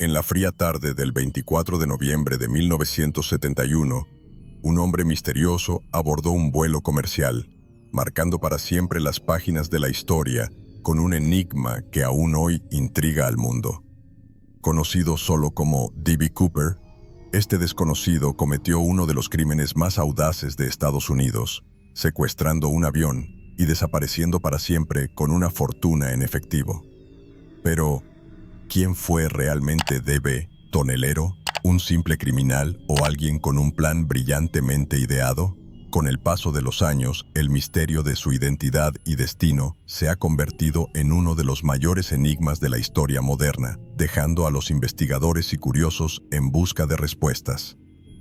En la fría tarde del 24 de noviembre de 1971, un hombre misterioso abordó un vuelo comercial, marcando para siempre las páginas de la historia con un enigma que aún hoy intriga al mundo. Conocido solo como D.B. Cooper, este desconocido cometió uno de los crímenes más audaces de Estados Unidos, secuestrando un avión y desapareciendo para siempre con una fortuna en efectivo. Pero, ¿quién fue realmente D.B.? ¿Tonelero? ¿Un simple criminal o alguien con un plan brillantemente ideado? Con el paso de los años, el misterio de su identidad y destino se ha convertido en uno de los mayores enigmas de la historia moderna, dejando a los investigadores y curiosos en busca de respuestas.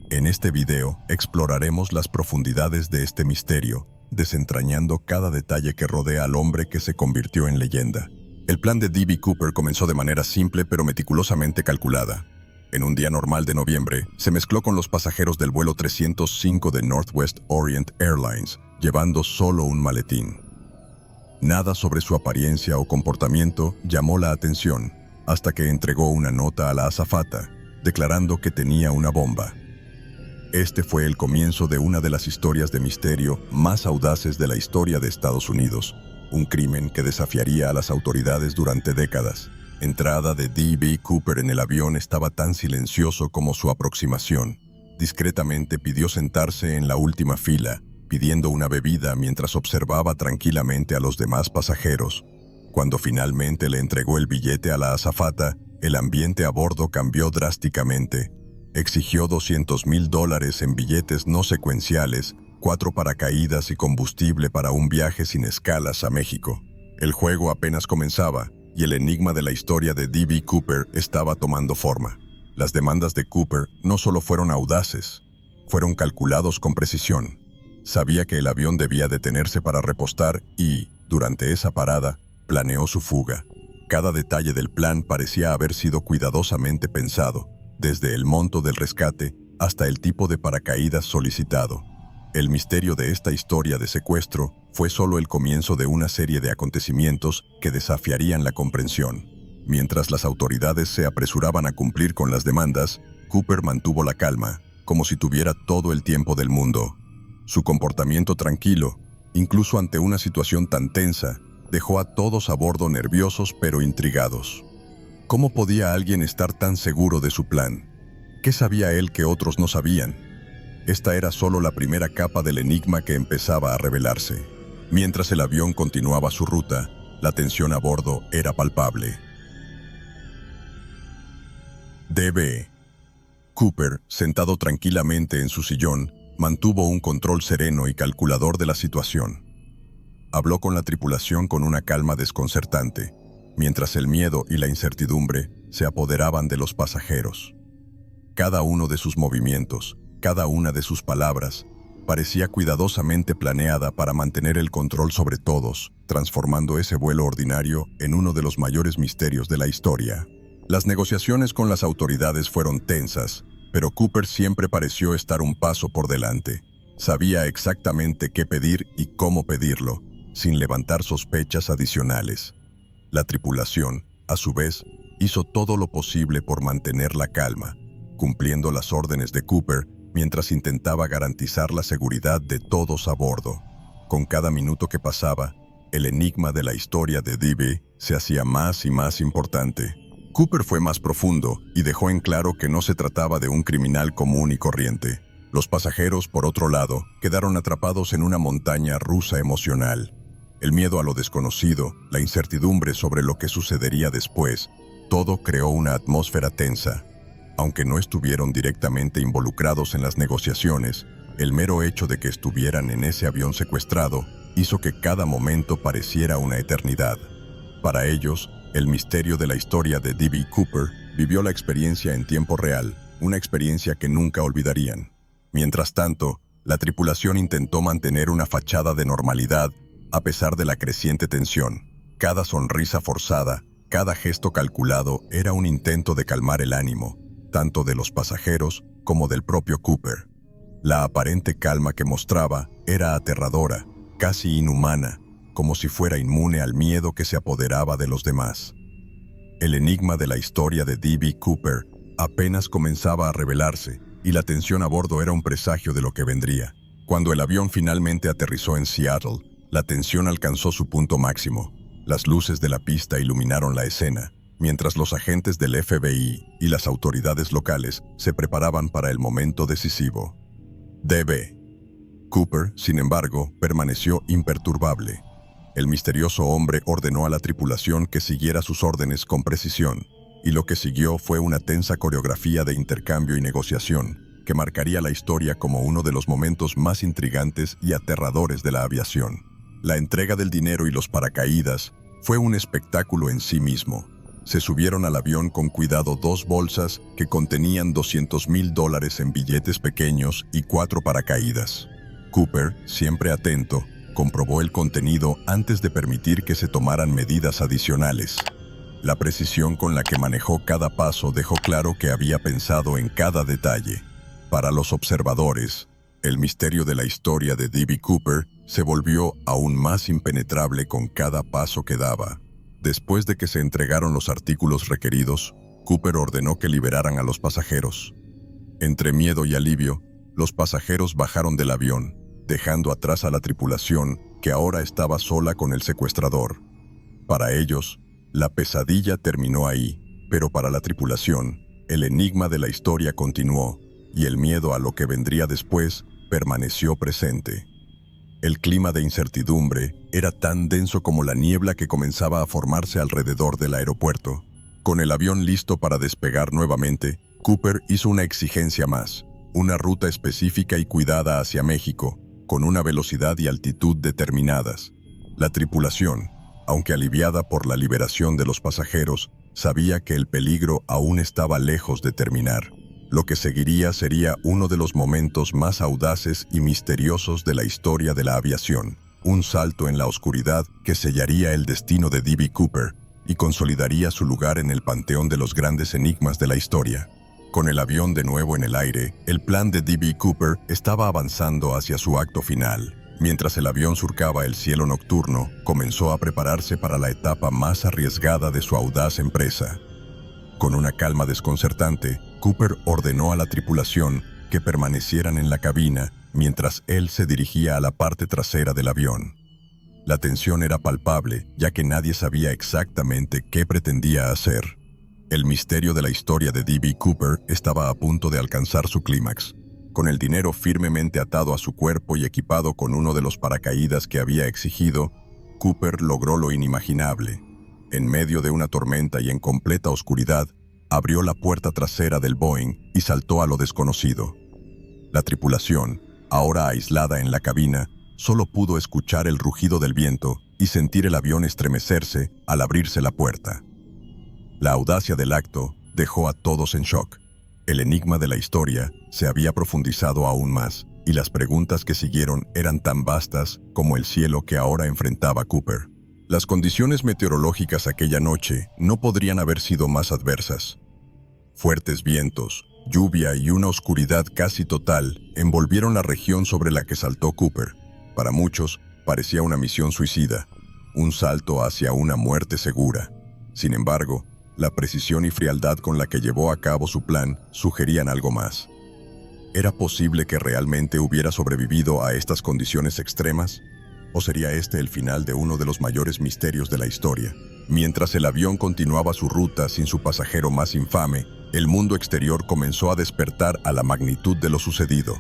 En este video exploraremos las profundidades de este misterio, desentrañando cada detalle que rodea al hombre que se convirtió en leyenda. El plan de D.B. Cooper comenzó de manera simple pero meticulosamente calculada. En un día normal de noviembre, se mezcló con los pasajeros del vuelo 305 de Northwest Orient Airlines, llevando solo un maletín. Nada sobre su apariencia o comportamiento llamó la atención, hasta que entregó una nota a la azafata, declarando que tenía una bomba. Este fue el comienzo de una de las historias de misterio más audaces de la historia de Estados Unidos, un crimen que desafiaría a las autoridades durante décadas. Entrada de D.B. Cooper en el avión estaba tan silencioso como su aproximación. Discretamente pidió sentarse en la última fila, pidiendo una bebida mientras observaba tranquilamente a los demás pasajeros. Cuando finalmente le entregó el billete a la azafata, el ambiente a bordo cambió drásticamente. Exigió $200,000 en billetes no secuenciales, 4 paracaídas y combustible para un viaje sin escalas a México. El juego apenas comenzaba, y el enigma de la historia de D.B. Cooper estaba tomando forma. Las demandas de Cooper no solo fueron audaces, fueron calculados con precisión. Sabía que el avión debía detenerse para repostar y, durante esa parada, planeó su fuga. Cada detalle del plan parecía haber sido cuidadosamente pensado, desde el monto del rescate hasta el tipo de paracaídas solicitado. El misterio de esta historia de secuestro fue solo el comienzo de una serie de acontecimientos que desafiarían la comprensión. Mientras las autoridades se apresuraban a cumplir con las demandas, Cooper mantuvo la calma, como si tuviera todo el tiempo del mundo. Su comportamiento tranquilo, incluso ante una situación tan tensa, dejó a todos a bordo nerviosos pero intrigados. ¿Cómo podía alguien estar tan seguro de su plan? ¿Qué sabía él que otros no sabían? Esta era solo la primera capa del enigma que empezaba a revelarse. Mientras el avión continuaba su ruta, la tensión a bordo era palpable. D.B. Cooper, sentado tranquilamente en su sillón, mantuvo un control sereno y calculador de la situación. Habló con la tripulación con una calma desconcertante, mientras el miedo y la incertidumbre se apoderaban de los pasajeros. Cada uno de sus movimientos, cada una de sus palabras, parecía cuidadosamente planeada para mantener el control sobre todos, transformando ese vuelo ordinario en uno de los mayores misterios de la historia. Las negociaciones con las autoridades fueron tensas, pero Cooper siempre pareció estar un paso por delante. Sabía exactamente qué pedir y cómo pedirlo, sin levantar sospechas adicionales. La tripulación, a su vez, hizo todo lo posible por mantener la calma, cumpliendo las órdenes de Cooper mientras intentaba garantizar la seguridad de todos a bordo. Con cada minuto que pasaba, el enigma de la historia de D.B. se hacía más y más importante. Cooper fue más profundo y dejó en claro que no se trataba de un criminal común y corriente. Los pasajeros, por otro lado, quedaron atrapados en una montaña rusa emocional. El miedo a lo desconocido, la incertidumbre sobre lo que sucedería después, todo creó una atmósfera tensa. Aunque no estuvieron directamente involucrados en las negociaciones, el mero hecho de que estuvieran en ese avión secuestrado hizo que cada momento pareciera una eternidad. Para ellos, el misterio de la historia de D.B. Cooper vivió la experiencia en tiempo real, una experiencia que nunca olvidarían. Mientras tanto, la tripulación intentó mantener una fachada de normalidad a pesar de la creciente tensión. Cada sonrisa forzada, cada gesto calculado era un intento de calmar el ánimo, tanto de los pasajeros como del propio Cooper. La aparente calma que mostraba era aterradora, casi inhumana, como si fuera inmune al miedo que se apoderaba de los demás. El enigma de la historia de D.B. Cooper apenas comenzaba a revelarse y la tensión a bordo era un presagio de lo que vendría. Cuando el avión finalmente aterrizó en Seattle, la tensión alcanzó su punto máximo. Las luces de la pista iluminaron la escena, mientras los agentes del FBI y las autoridades locales se preparaban para el momento decisivo. D.B. Cooper, sin embargo, permaneció imperturbable. El misterioso hombre ordenó a la tripulación que siguiera sus órdenes con precisión, y lo que siguió fue una tensa coreografía de intercambio y negociación que marcaría la historia como uno de los momentos más intrigantes y aterradores de la aviación. La entrega del dinero y los paracaídas fue un espectáculo en sí mismo. Se subieron al avión con cuidado 2 bolsas que contenían $200,000 en billetes pequeños y 4 paracaídas. Cooper, siempre atento, comprobó el contenido antes de permitir que se tomaran medidas adicionales. La precisión con la que manejó cada paso dejó claro que había pensado en cada detalle. Para los observadores, el misterio de la historia de D.B. Cooper se volvió aún más impenetrable con cada paso que daba. Después de que se entregaron los artículos requeridos, Cooper ordenó que liberaran a los pasajeros. Entre miedo y alivio, los pasajeros bajaron del avión, dejando atrás a la tripulación, que ahora estaba sola con el secuestrador. Para ellos, la pesadilla terminó ahí, pero para la tripulación, el enigma de la historia continuó, y el miedo a lo que vendría después permaneció presente. El clima de incertidumbre era tan denso como la niebla que comenzaba a formarse alrededor del aeropuerto. Con el avión listo para despegar nuevamente, Cooper hizo una exigencia más, una ruta específica y cuidada hacia México, con una velocidad y altitud determinadas. La tripulación, aunque aliviada por la liberación de los pasajeros, sabía que el peligro aún estaba lejos de terminar. Lo que seguiría sería uno de los momentos más audaces y misteriosos de la historia de la aviación, un salto en la oscuridad que sellaría el destino de D.B. Cooper y consolidaría su lugar en el panteón de los grandes enigmas de la historia. Con el avión de nuevo en el aire, el plan de D.B. Cooper estaba avanzando hacia su acto final. Mientras el avión surcaba el cielo nocturno, comenzó a prepararse para la etapa más arriesgada de su audaz empresa. Con una calma desconcertante, Cooper ordenó a la tripulación que permanecieran en la cabina mientras él se dirigía a la parte trasera del avión. La tensión era palpable, ya que nadie sabía exactamente qué pretendía hacer. El misterio de la historia de D.B. Cooper estaba a punto de alcanzar su clímax. Con el dinero firmemente atado a su cuerpo y equipado con uno de los paracaídas que había exigido, Cooper logró lo inimaginable. En medio de una tormenta y en completa oscuridad, abrió la puerta trasera del Boeing y saltó a lo desconocido. La tripulación, ahora aislada en la cabina, solo pudo escuchar el rugido del viento y sentir el avión estremecerse al abrirse la puerta. La audacia del acto dejó a todos en shock. El enigma de la historia se había profundizado aún más, y las preguntas que siguieron eran tan vastas como el cielo que ahora enfrentaba Cooper. Las condiciones meteorológicas aquella noche no podrían haber sido más adversas. Fuertes vientos, lluvia y una oscuridad casi total envolvieron la región sobre la que saltó Cooper. Para muchos, parecía una misión suicida, un salto hacia una muerte segura. Sin embargo, la precisión y frialdad con la que llevó a cabo su plan sugerían algo más. ¿Era posible que realmente hubiera sobrevivido a estas condiciones extremas? ¿O sería este el final de uno de los mayores misterios de la historia? Mientras el avión continuaba su ruta sin su pasajero más infame, el mundo exterior comenzó a despertar a la magnitud de lo sucedido.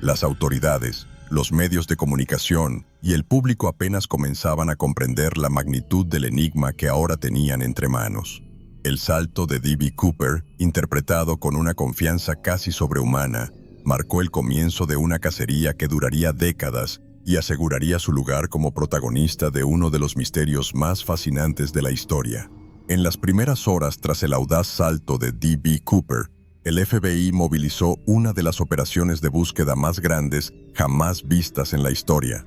Las autoridades, los medios de comunicación y el público apenas comenzaban a comprender la magnitud del enigma que ahora tenían entre manos. El salto de D.B. Cooper, interpretado con una confianza casi sobrehumana, marcó el comienzo de una cacería que duraría décadas y aseguraría su lugar como protagonista de uno de los misterios más fascinantes de la historia. En las primeras horas tras el audaz salto de D.B. Cooper, el FBI movilizó una de las operaciones de búsqueda más grandes jamás vistas en la historia.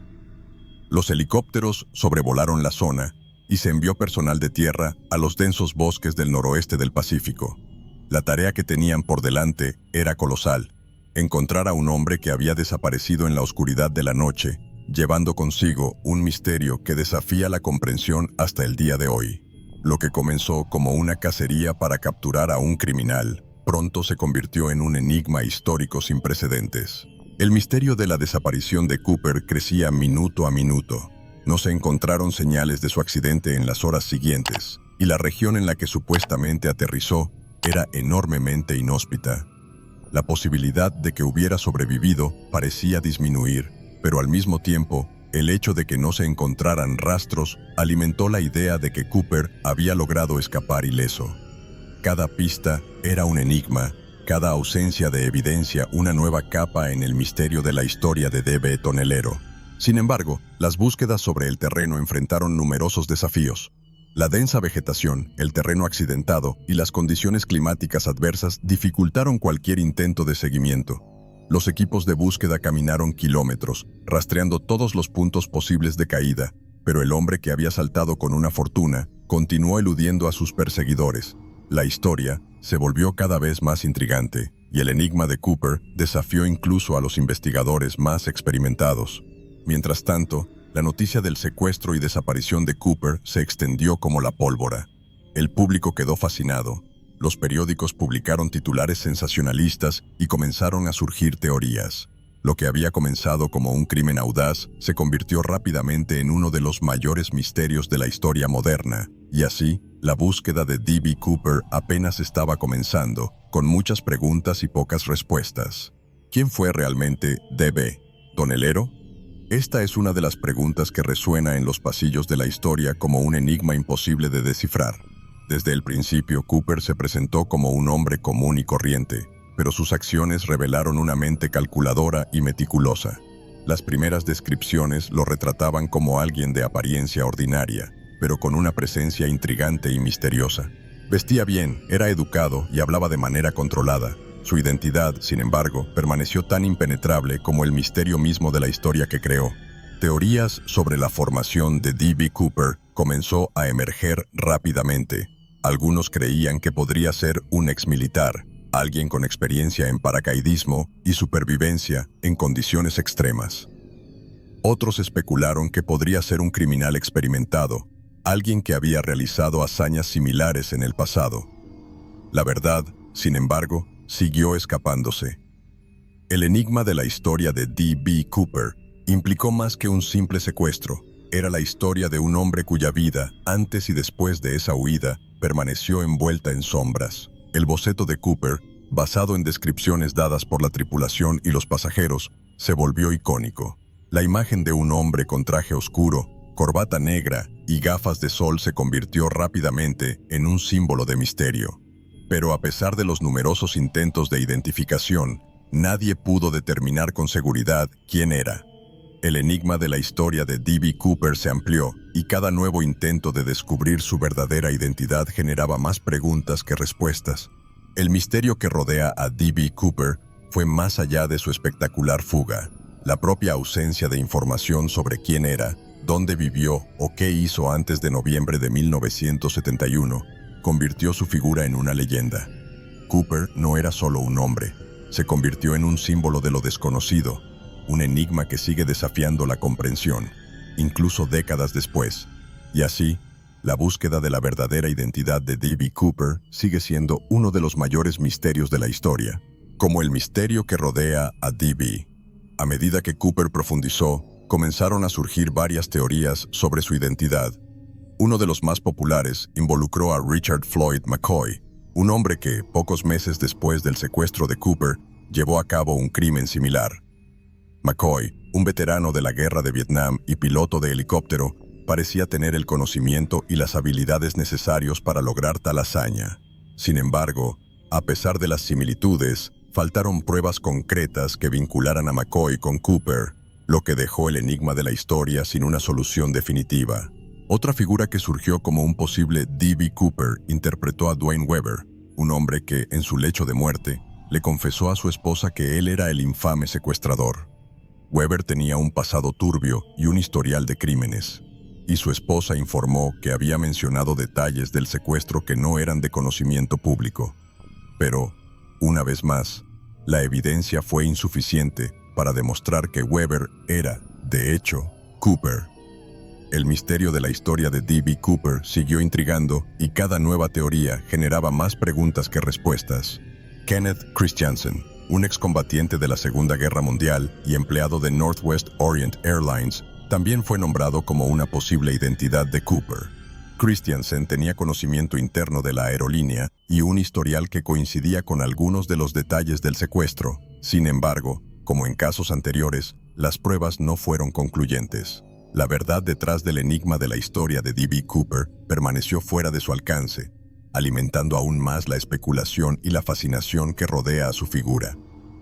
Los helicópteros sobrevolaron la zona y se envió personal de tierra a los densos bosques del noroeste del Pacífico. La tarea que tenían por delante era colosal: encontrar a un hombre que había desaparecido en la oscuridad de la noche, llevando consigo un misterio que desafía la comprensión hasta el día de hoy. Lo que comenzó como una cacería para capturar a un criminal, pronto se convirtió en un enigma histórico sin precedentes. El misterio de la desaparición de Cooper crecía minuto a minuto. No se encontraron señales de su accidente en las horas siguientes, y la región en la que supuestamente aterrizó era enormemente inhóspita. La posibilidad de que hubiera sobrevivido parecía disminuir, pero al mismo tiempo, el hecho de que no se encontraran rastros alimentó la idea de que Cooper había logrado escapar ileso. Cada pista era un enigma, cada ausencia de evidencia una nueva capa en el misterio de la historia de D.B. Tonelero. Sin embargo, las búsquedas sobre el terreno enfrentaron numerosos desafíos. La densa vegetación, el terreno accidentado y las condiciones climáticas adversas dificultaron cualquier intento de seguimiento. Los equipos de búsqueda caminaron kilómetros, rastreando todos los puntos posibles de caída, pero el hombre que había saltado con una fortuna continuó eludiendo a sus perseguidores. La historia se volvió cada vez más intrigante, y el enigma de Cooper desafió incluso a los investigadores más experimentados. Mientras tanto, la noticia del secuestro y desaparición de Cooper se extendió como la pólvora. El público quedó fascinado. Los periódicos publicaron titulares sensacionalistas y comenzaron a surgir teorías. Lo que había comenzado como un crimen audaz se convirtió rápidamente en uno de los mayores misterios de la historia moderna, y así, la búsqueda de D.B. Cooper apenas estaba comenzando, con muchas preguntas y pocas respuestas. ¿Quién fue realmente D.B. Tonelero? Esta es una de las preguntas que resuena en los pasillos de la historia como un enigma imposible de descifrar. Desde el principio, Cooper se presentó como un hombre común y corriente, pero sus acciones revelaron una mente calculadora y meticulosa. Las primeras descripciones lo retrataban como alguien de apariencia ordinaria, pero con una presencia intrigante y misteriosa. Vestía bien, era educado y hablaba de manera controlada. Su identidad, sin embargo, permaneció tan impenetrable como el misterio mismo de la historia que creó. Teorías sobre la formación de D.B. Cooper comenzó a emerger rápidamente. Algunos creían que podría ser un exmilitar, alguien con experiencia en paracaidismo y supervivencia en condiciones extremas. Otros especularon que podría ser un criminal experimentado, alguien que había realizado hazañas similares en el pasado. La verdad, sin embargo, siguió escapándose. El enigma de la historia de D.B. Cooper implicó más que un simple secuestro. Era la historia de un hombre cuya vida, antes y después de esa huida, permaneció envuelta en sombras. El boceto de Cooper, basado en descripciones dadas por la tripulación y los pasajeros, se volvió icónico. La imagen de un hombre con traje oscuro, corbata negra y gafas de sol se convirtió rápidamente en un símbolo de misterio. Pero a pesar de los numerosos intentos de identificación, nadie pudo determinar con seguridad quién era. El enigma de la historia de D.B. Cooper se amplió, y cada nuevo intento de descubrir su verdadera identidad generaba más preguntas que respuestas. El misterio que rodea a D.B. Cooper fue más allá de su espectacular fuga. La propia ausencia de información sobre quién era, dónde vivió o qué hizo antes de noviembre de 1971, convirtió su figura en una leyenda. Cooper no era solo un hombre, se convirtió en un símbolo de lo desconocido, un enigma que sigue desafiando la comprensión, incluso décadas después. Y así, la búsqueda de la verdadera identidad de D.B. Cooper sigue siendo uno de los mayores misterios de la historia, como el misterio que rodea a D.B. A medida que Cooper profundizó, comenzaron a surgir varias teorías sobre su identidad. Uno de los más populares involucró a Richard Floyd McCoy, un hombre que, pocos meses después del secuestro de Cooper, llevó a cabo un crimen similar. McCoy, un veterano de la guerra de Vietnam y piloto de helicóptero, parecía tener el conocimiento y las habilidades necesarios para lograr tal hazaña. Sin embargo, a pesar de las similitudes, faltaron pruebas concretas que vincularan a McCoy con Cooper, lo que dejó el enigma de la historia sin una solución definitiva. Otra figura que surgió como un posible D.B. Cooper interpretó a Dwayne Weber, un hombre que, en su lecho de muerte, le confesó a su esposa que él era el infame secuestrador. Weber tenía un pasado turbio y un historial de crímenes, y su esposa informó que había mencionado detalles del secuestro que no eran de conocimiento público. Pero, una vez más, la evidencia fue insuficiente para demostrar que Weber era, de hecho, Cooper. El misterio de la historia de D.B. Cooper siguió intrigando y cada nueva teoría generaba más preguntas que respuestas. Kenneth Christiansen, un excombatiente de la Segunda Guerra Mundial y empleado de Northwest Orient Airlines, también fue nombrado como una posible identidad de Cooper. Christiansen tenía conocimiento interno de la aerolínea y un historial que coincidía con algunos de los detalles del secuestro. Sin embargo, como en casos anteriores, las pruebas no fueron concluyentes. La verdad detrás del enigma de la historia de D.B. Cooper permaneció fuera de su alcance, alimentando aún más la especulación y la fascinación que rodea a su figura.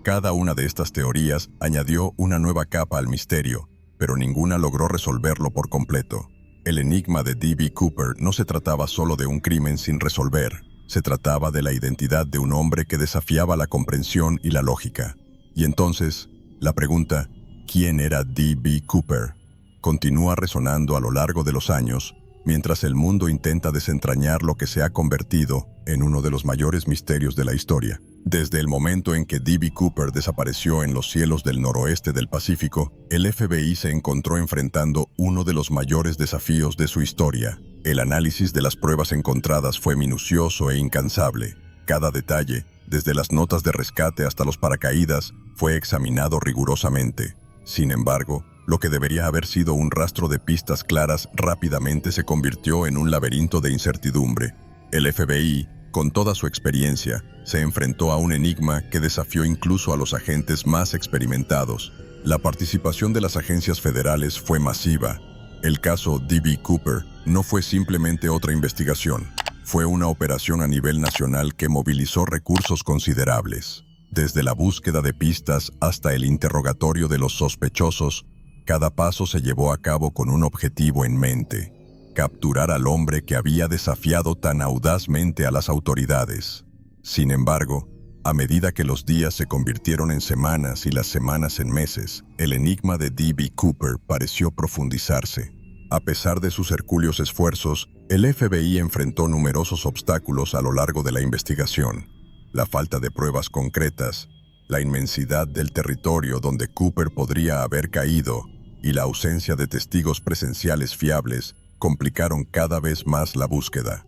Cada una de estas teorías añadió una nueva capa al misterio, pero ninguna logró resolverlo por completo. El enigma de D.B. Cooper no se trataba solo de un crimen sin resolver, se trataba de la identidad de un hombre que desafiaba la comprensión y la lógica. Y entonces, la pregunta, ¿quién era D.B. Cooper?, continúa resonando a lo largo de los años, mientras el mundo intenta desentrañar lo que se ha convertido en uno de los mayores misterios de la historia. Desde el momento en que D.B. Cooper desapareció en los cielos del noroeste del Pacífico, el FBI se encontró enfrentando uno de los mayores desafíos de su historia. El análisis de las pruebas encontradas fue minucioso e incansable. Cada detalle, desde las notas de rescate hasta los paracaídas, fue examinado rigurosamente. Sin embargo, lo que debería haber sido un rastro de pistas claras rápidamente se convirtió en un laberinto de incertidumbre. El FBI, con toda su experiencia, se enfrentó a un enigma que desafió incluso a los agentes más experimentados. La participación de las agencias federales fue masiva. El caso D.B. Cooper no fue simplemente otra investigación. Fue una operación a nivel nacional que movilizó recursos considerables. Desde la búsqueda de pistas hasta el interrogatorio de los sospechosos, cada paso se llevó a cabo con un objetivo en mente: capturar al hombre que había desafiado tan audazmente a las autoridades. Sin embargo, a medida que los días se convirtieron en semanas y las semanas en meses, el enigma de D.B. Cooper pareció profundizarse. A pesar de sus hercúleos esfuerzos, el FBI enfrentó numerosos obstáculos a lo largo de la investigación. La falta de pruebas concretas, la inmensidad del territorio donde Cooper podría haber caído y la ausencia de testigos presenciales fiables complicaron cada vez más la búsqueda.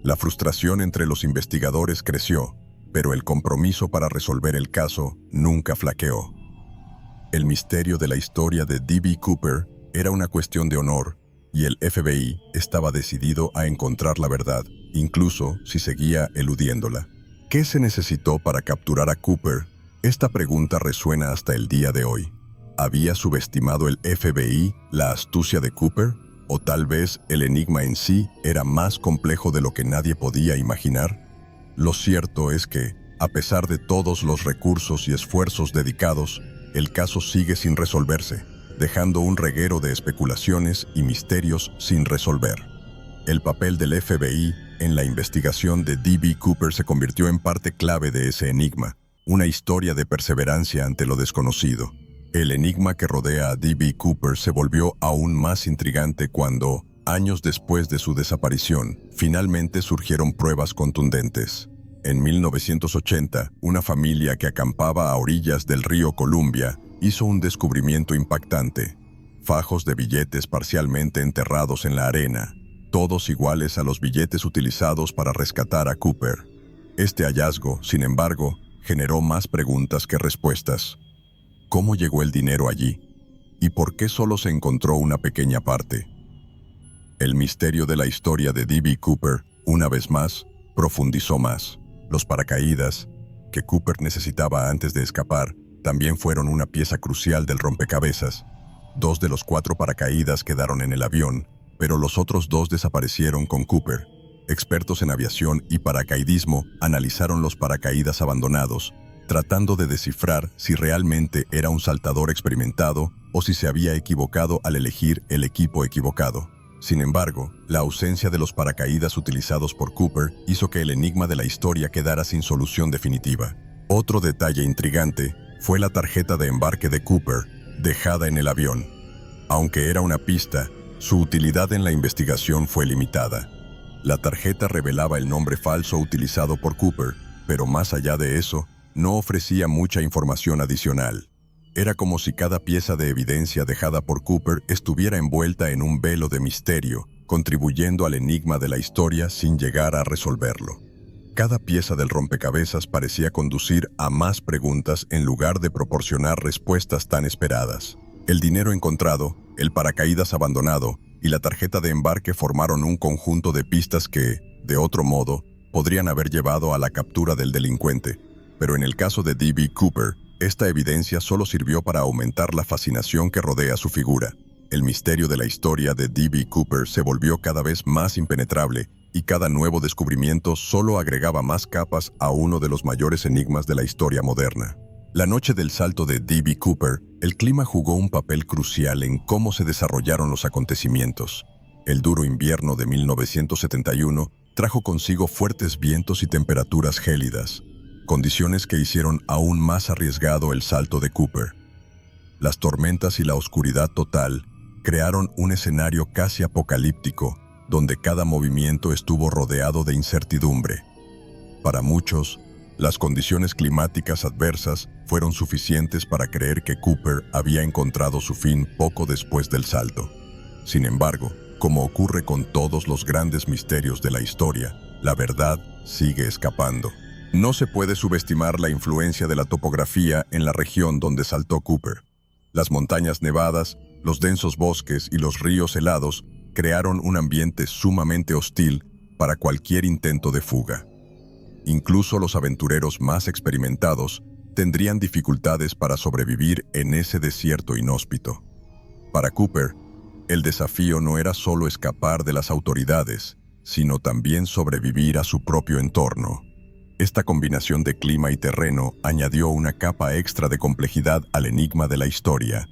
La frustración entre los investigadores creció, pero el compromiso para resolver el caso nunca flaqueó. El misterio de la historia de D.B. Cooper era una cuestión de honor, y el FBI estaba decidido a encontrar la verdad, incluso si seguía eludiéndola. ¿Qué se necesitó para capturar a Cooper? Esta pregunta resuena hasta el día de hoy. ¿Había subestimado el FBI la astucia de Cooper? ¿O tal vez el enigma en sí era más complejo de lo que nadie podía imaginar? Lo cierto es que, a pesar de todos los recursos y esfuerzos dedicados, el caso sigue sin resolverse, dejando un reguero de especulaciones y misterios sin resolver. El papel del FBI en la investigación de D.B. Cooper se convirtió en parte clave de ese enigma, una historia de perseverancia ante lo desconocido. El enigma que rodea a D.B. Cooper se volvió aún más intrigante cuando, años después de su desaparición, finalmente surgieron pruebas contundentes. En 1980, una familia que acampaba a orillas del río Columbia hizo un descubrimiento impactante: fajos de billetes parcialmente enterrados en la arena, todos iguales a los billetes utilizados para rescatar a Cooper. Este hallazgo, sin embargo, generó más preguntas que respuestas. ¿Cómo llegó el dinero allí? ¿Y por qué solo se encontró una pequeña parte? El misterio de la historia de D.B. Cooper, una vez más, profundizó más. Los paracaídas, que Cooper necesitaba antes de escapar, también fueron una pieza crucial del rompecabezas. 2 de los 4 paracaídas quedaron en el avión, pero los otros 2 desaparecieron con Cooper. Expertos en aviación y paracaidismo analizaron los paracaídas abandonados, tratando de descifrar si realmente era un saltador experimentado o si se había equivocado al elegir el equipo equivocado. Sin embargo, la ausencia de los paracaídas utilizados por Cooper hizo que el enigma de la historia quedara sin solución definitiva. Otro detalle intrigante fue la tarjeta de embarque de Cooper, dejada en el avión. Aunque era una pista, su utilidad en la investigación fue limitada. La tarjeta revelaba el nombre falso utilizado por Cooper, pero más allá de eso, no ofrecía mucha información adicional. Era como si cada pieza de evidencia dejada por Cooper estuviera envuelta en un velo de misterio, contribuyendo al enigma de la historia sin llegar a resolverlo. Cada pieza del rompecabezas parecía conducir a más preguntas en lugar de proporcionar respuestas tan esperadas. El dinero encontrado, el paracaídas abandonado y la tarjeta de embarque formaron un conjunto de pistas que, de otro modo, podrían haber llevado a la captura del delincuente. Pero en el caso de D.B. Cooper, esta evidencia solo sirvió para aumentar la fascinación que rodea su figura. El misterio de la historia de D.B. Cooper se volvió cada vez más impenetrable y cada nuevo descubrimiento solo agregaba más capas a uno de los mayores enigmas de la historia moderna. La noche del salto de D.B. Cooper, el clima jugó un papel crucial en cómo se desarrollaron los acontecimientos. El duro invierno de 1971 trajo consigo fuertes vientos y temperaturas gélidas, condiciones que hicieron aún más arriesgado el salto de Cooper. Las tormentas y la oscuridad total crearon un escenario casi apocalíptico, donde cada movimiento estuvo rodeado de incertidumbre. Para muchos, las condiciones climáticas adversas fueron suficientes para creer que Cooper había encontrado su fin poco después del salto. Sin embargo, como ocurre con todos los grandes misterios de la historia, la verdad sigue escapando. No se puede subestimar la influencia de la topografía en la región donde saltó Cooper. Las montañas nevadas, los densos bosques y los ríos helados crearon un ambiente sumamente hostil para cualquier intento de fuga. Incluso los aventureros más experimentados tendrían dificultades para sobrevivir en ese desierto inhóspito. Para Cooper, el desafío no era solo escapar de las autoridades, sino también sobrevivir a su propio entorno. Esta combinación de clima y terreno añadió una capa extra de complejidad al enigma de la historia,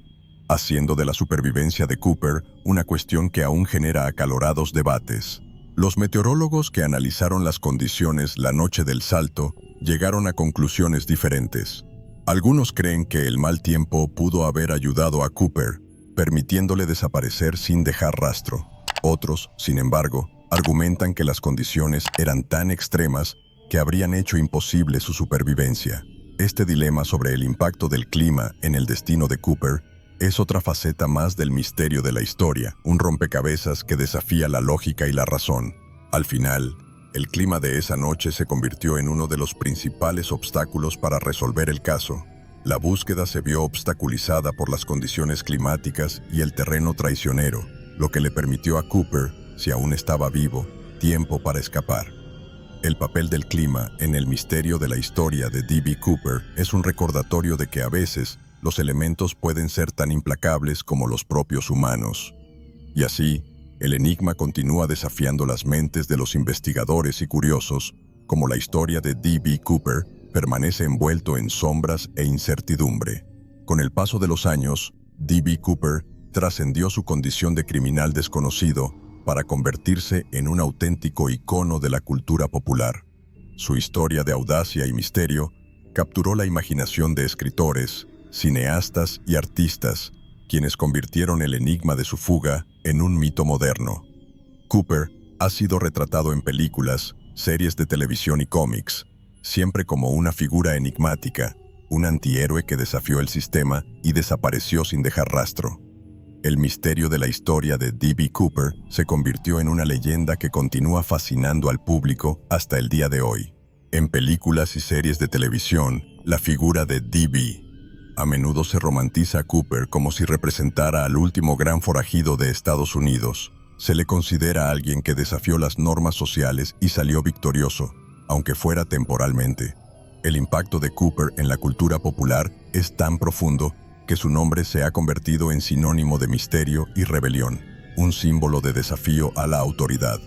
haciendo de la supervivencia de Cooper una cuestión que aún genera acalorados debates. Los meteorólogos que analizaron las condiciones la noche del salto llegaron a conclusiones diferentes. Algunos creen que el mal tiempo pudo haber ayudado a Cooper, permitiéndole desaparecer sin dejar rastro. Otros, sin embargo, argumentan que las condiciones eran tan extremas que habrían hecho imposible su supervivencia. Este dilema sobre el impacto del clima en el destino de Cooper es otra faceta más del misterio de la historia, un rompecabezas que desafía la lógica y la razón. Al final, el clima de esa noche se convirtió en uno de los principales obstáculos para resolver el caso. La búsqueda se vio obstaculizada por las condiciones climáticas y el terreno traicionero, lo que le permitió a Cooper, si aún estaba vivo, tiempo para escapar. El papel del clima en el misterio de la historia de D.B. Cooper es un recordatorio de que a veces los elementos pueden ser tan implacables como los propios humanos. Y así, el enigma continúa desafiando las mentes de los investigadores y curiosos, como la historia de D.B. Cooper permanece envuelto en sombras e incertidumbre. Con el paso de los años, D.B. Cooper trascendió su condición de criminal desconocido para convertirse en un auténtico icono de la cultura popular. Su historia de audacia y misterio capturó la imaginación de escritores, cineastas y artistas, quienes convirtieron el enigma de su fuga en un mito moderno. Cooper ha sido retratado en películas, series de televisión y cómics, siempre como una figura enigmática, un antihéroe que desafió el sistema y desapareció sin dejar rastro. El misterio de la historia de D.B. Cooper se convirtió en una leyenda que continúa fascinando al público hasta el día de hoy. En películas y series de televisión, la figura de D.B. a menudo se romantiza a Cooper como si representara al último gran forajido de Estados Unidos. Se le considera a alguien que desafió las normas sociales y salió victorioso, aunque fuera temporalmente. El impacto de Cooper en la cultura popular es tan profundo que su nombre se ha convertido en sinónimo de misterio y rebelión, un símbolo de desafío a la autoridad.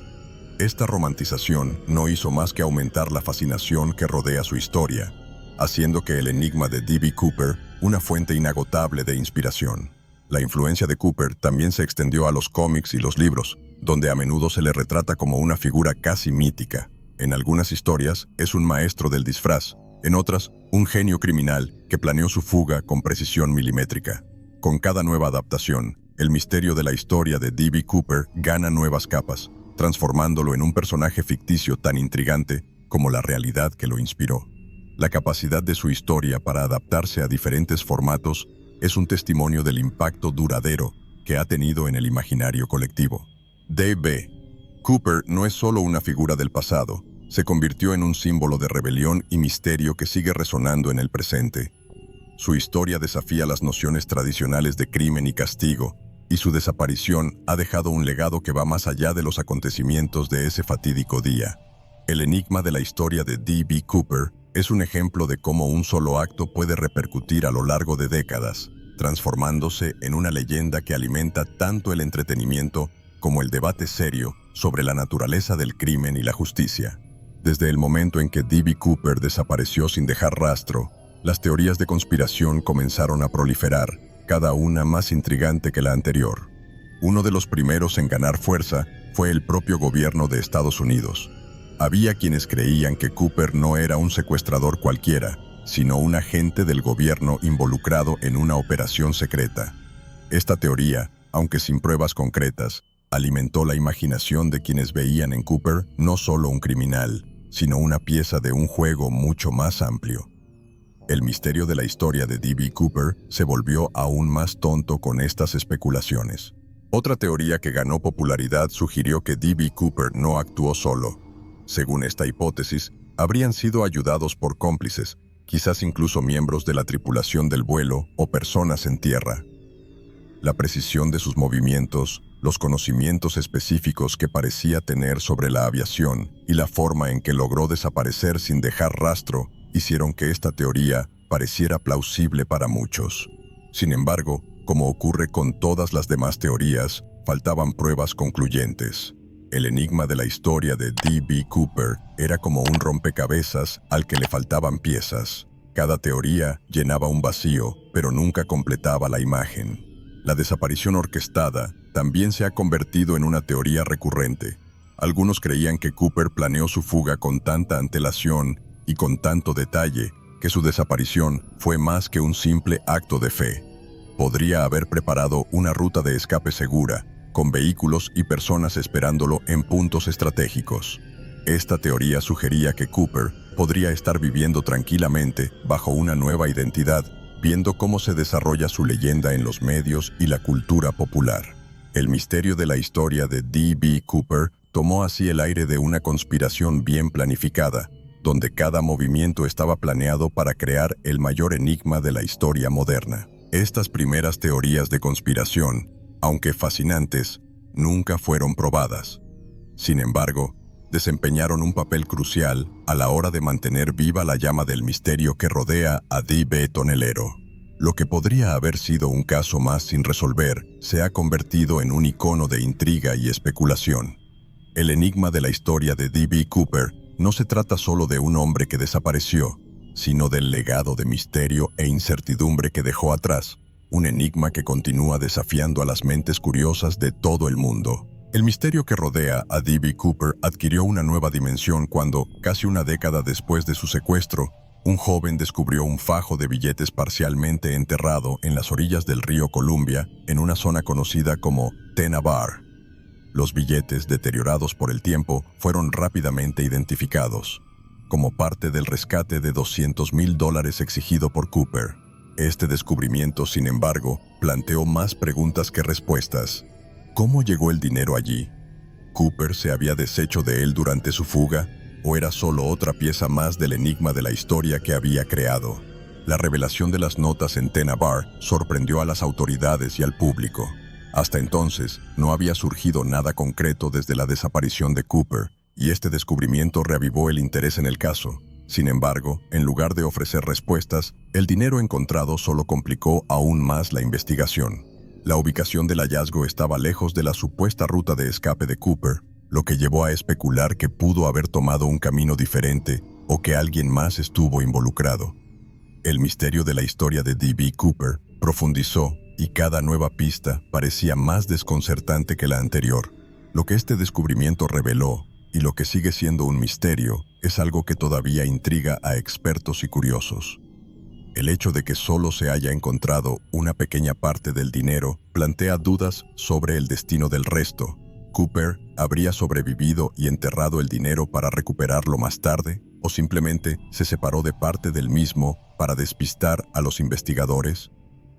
Esta romantización no hizo más que aumentar la fascinación que rodea su historia, haciendo que el enigma de D.B. Cooper una fuente inagotable de inspiración. La influencia de Cooper también se extendió a los cómics y los libros, donde a menudo se le retrata como una figura casi mítica. En algunas historias es un maestro del disfraz, en otras, un genio criminal que planeó su fuga con precisión milimétrica. Con cada nueva adaptación, el misterio de la historia de D.B. Cooper gana nuevas capas, transformándolo en un personaje ficticio tan intrigante como la realidad que lo inspiró. La capacidad de su historia para adaptarse a diferentes formatos es un testimonio del impacto duradero que ha tenido en el imaginario colectivo. D.B. Cooper no es solo una figura del pasado, se convirtió en un símbolo de rebelión y misterio que sigue resonando en el presente. Su historia desafía las nociones tradicionales de crimen y castigo, y su desaparición ha dejado un legado que va más allá de los acontecimientos de ese fatídico día. El enigma de la historia de D.B. Cooper es un ejemplo de cómo un solo acto puede repercutir a lo largo de décadas, transformándose en una leyenda que alimenta tanto el entretenimiento como el debate serio sobre la naturaleza del crimen y la justicia. Desde el momento en que D.B. Cooper desapareció sin dejar rastro, las teorías de conspiración comenzaron a proliferar, cada una más intrigante que la anterior. Uno de los primeros en ganar fuerza fue el propio gobierno de Estados Unidos. Había quienes creían que Cooper no era un secuestrador cualquiera, sino un agente del gobierno involucrado en una operación secreta. Esta teoría, aunque sin pruebas concretas, alimentó la imaginación de quienes veían en Cooper no solo un criminal, sino una pieza de un juego mucho más amplio. El misterio de la historia de D.B. Cooper se volvió aún más tonto con estas especulaciones. Otra teoría que ganó popularidad sugirió que D.B. Cooper no actuó solo. Según esta hipótesis, habrían sido ayudados por cómplices, quizás incluso miembros de la tripulación del vuelo o personas en tierra. La precisión de sus movimientos, los conocimientos específicos que parecía tener sobre la aviación y la forma en que logró desaparecer sin dejar rastro hicieron que esta teoría pareciera plausible para muchos. Sin embargo, como ocurre con todas las demás teorías, faltaban pruebas concluyentes. El enigma de la historia de D.B. Cooper era como un rompecabezas al que le faltaban piezas. Cada teoría llenaba un vacío, pero nunca completaba la imagen. La desaparición orquestada también se ha convertido en una teoría recurrente. Algunos creían que Cooper planeó su fuga con tanta antelación y con tanto detalle que su desaparición fue más que un simple acto de fe. Podría haber preparado una ruta de escape segura, con vehículos y personas esperándolo en puntos estratégicos. Esta teoría sugería que Cooper podría estar viviendo tranquilamente bajo una nueva identidad, viendo cómo se desarrolla su leyenda en los medios y la cultura popular. El misterio de la historia de D.B. Cooper tomó así el aire de una conspiración bien planificada, donde cada movimiento estaba planeado para crear el mayor enigma de la historia moderna. Estas primeras teorías de conspiración, aunque fascinantes, nunca fueron probadas. Sin embargo, desempeñaron un papel crucial a la hora de mantener viva la llama del misterio que rodea a D.B. Tonelero. Lo que podría haber sido un caso más sin resolver se ha convertido en un icono de intriga y especulación. El enigma de la historia de D.B. Cooper no se trata solo de un hombre que desapareció, sino del legado de misterio e incertidumbre que dejó atrás, un enigma que continúa desafiando a las mentes curiosas de todo el mundo. El misterio que rodea a D.B. Cooper adquirió una nueva dimensión cuando, casi una década después de su secuestro, un joven descubrió un fajo de billetes parcialmente enterrado en las orillas del río Columbia, en una zona conocida como Tena Bar. Los billetes, deteriorados por el tiempo, fueron rápidamente identificados como parte del rescate de $200,000 exigido por Cooper. Este descubrimiento, sin embargo, planteó más preguntas que respuestas. ¿Cómo llegó el dinero allí? ¿Cooper se había deshecho de él durante su fuga? ¿O era solo otra pieza más del enigma de la historia que había creado? La revelación de las notas en Tena Bar sorprendió a las autoridades y al público. Hasta entonces, no había surgido nada concreto desde la desaparición de Cooper, y este descubrimiento reavivó el interés en el caso. Sin embargo, en lugar de ofrecer respuestas, el dinero encontrado solo complicó aún más la investigación. La ubicación del hallazgo estaba lejos de la supuesta ruta de escape de Cooper, lo que llevó a especular que pudo haber tomado un camino diferente o que alguien más estuvo involucrado. El misterio de la historia de D.B. Cooper profundizó y cada nueva pista parecía más desconcertante que la anterior. Lo que este descubrimiento reveló, y lo que sigue siendo un misterio, es algo que todavía intriga a expertos y curiosos. El hecho de que solo se haya encontrado una pequeña parte del dinero plantea dudas sobre el destino del resto. ¿Cooper habría sobrevivido y enterrado el dinero para recuperarlo más tarde? ¿O simplemente se separó de parte del mismo para despistar a los investigadores?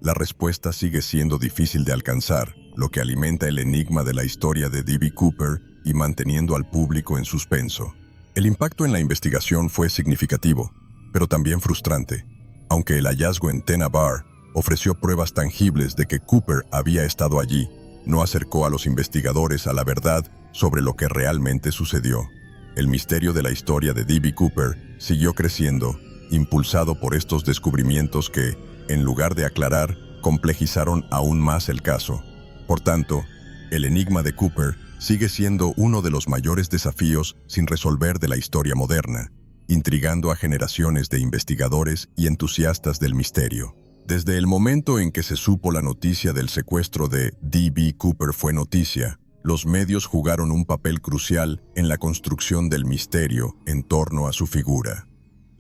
La respuesta sigue siendo difícil de alcanzar, lo que alimenta el enigma de la historia de D.B. Cooper y manteniendo al público en suspenso. El impacto en la investigación fue significativo, pero también frustrante, aunque el hallazgo en Tena Bar ofreció pruebas tangibles de que Cooper había estado allí, no acercó a los investigadores a la verdad sobre lo que realmente sucedió. El misterio de la historia de D.B. Cooper siguió creciendo, impulsado por estos descubrimientos que, en lugar de aclarar, complejizaron aún más el caso. Por tanto, el enigma de Cooper sigue siendo uno de los mayores desafíos sin resolver de la historia moderna, intrigando a generaciones de investigadores y entusiastas del misterio. Desde el momento en que se supo la noticia del secuestro de D.B. Cooper fue noticia, los medios jugaron un papel crucial en la construcción del misterio en torno a su figura.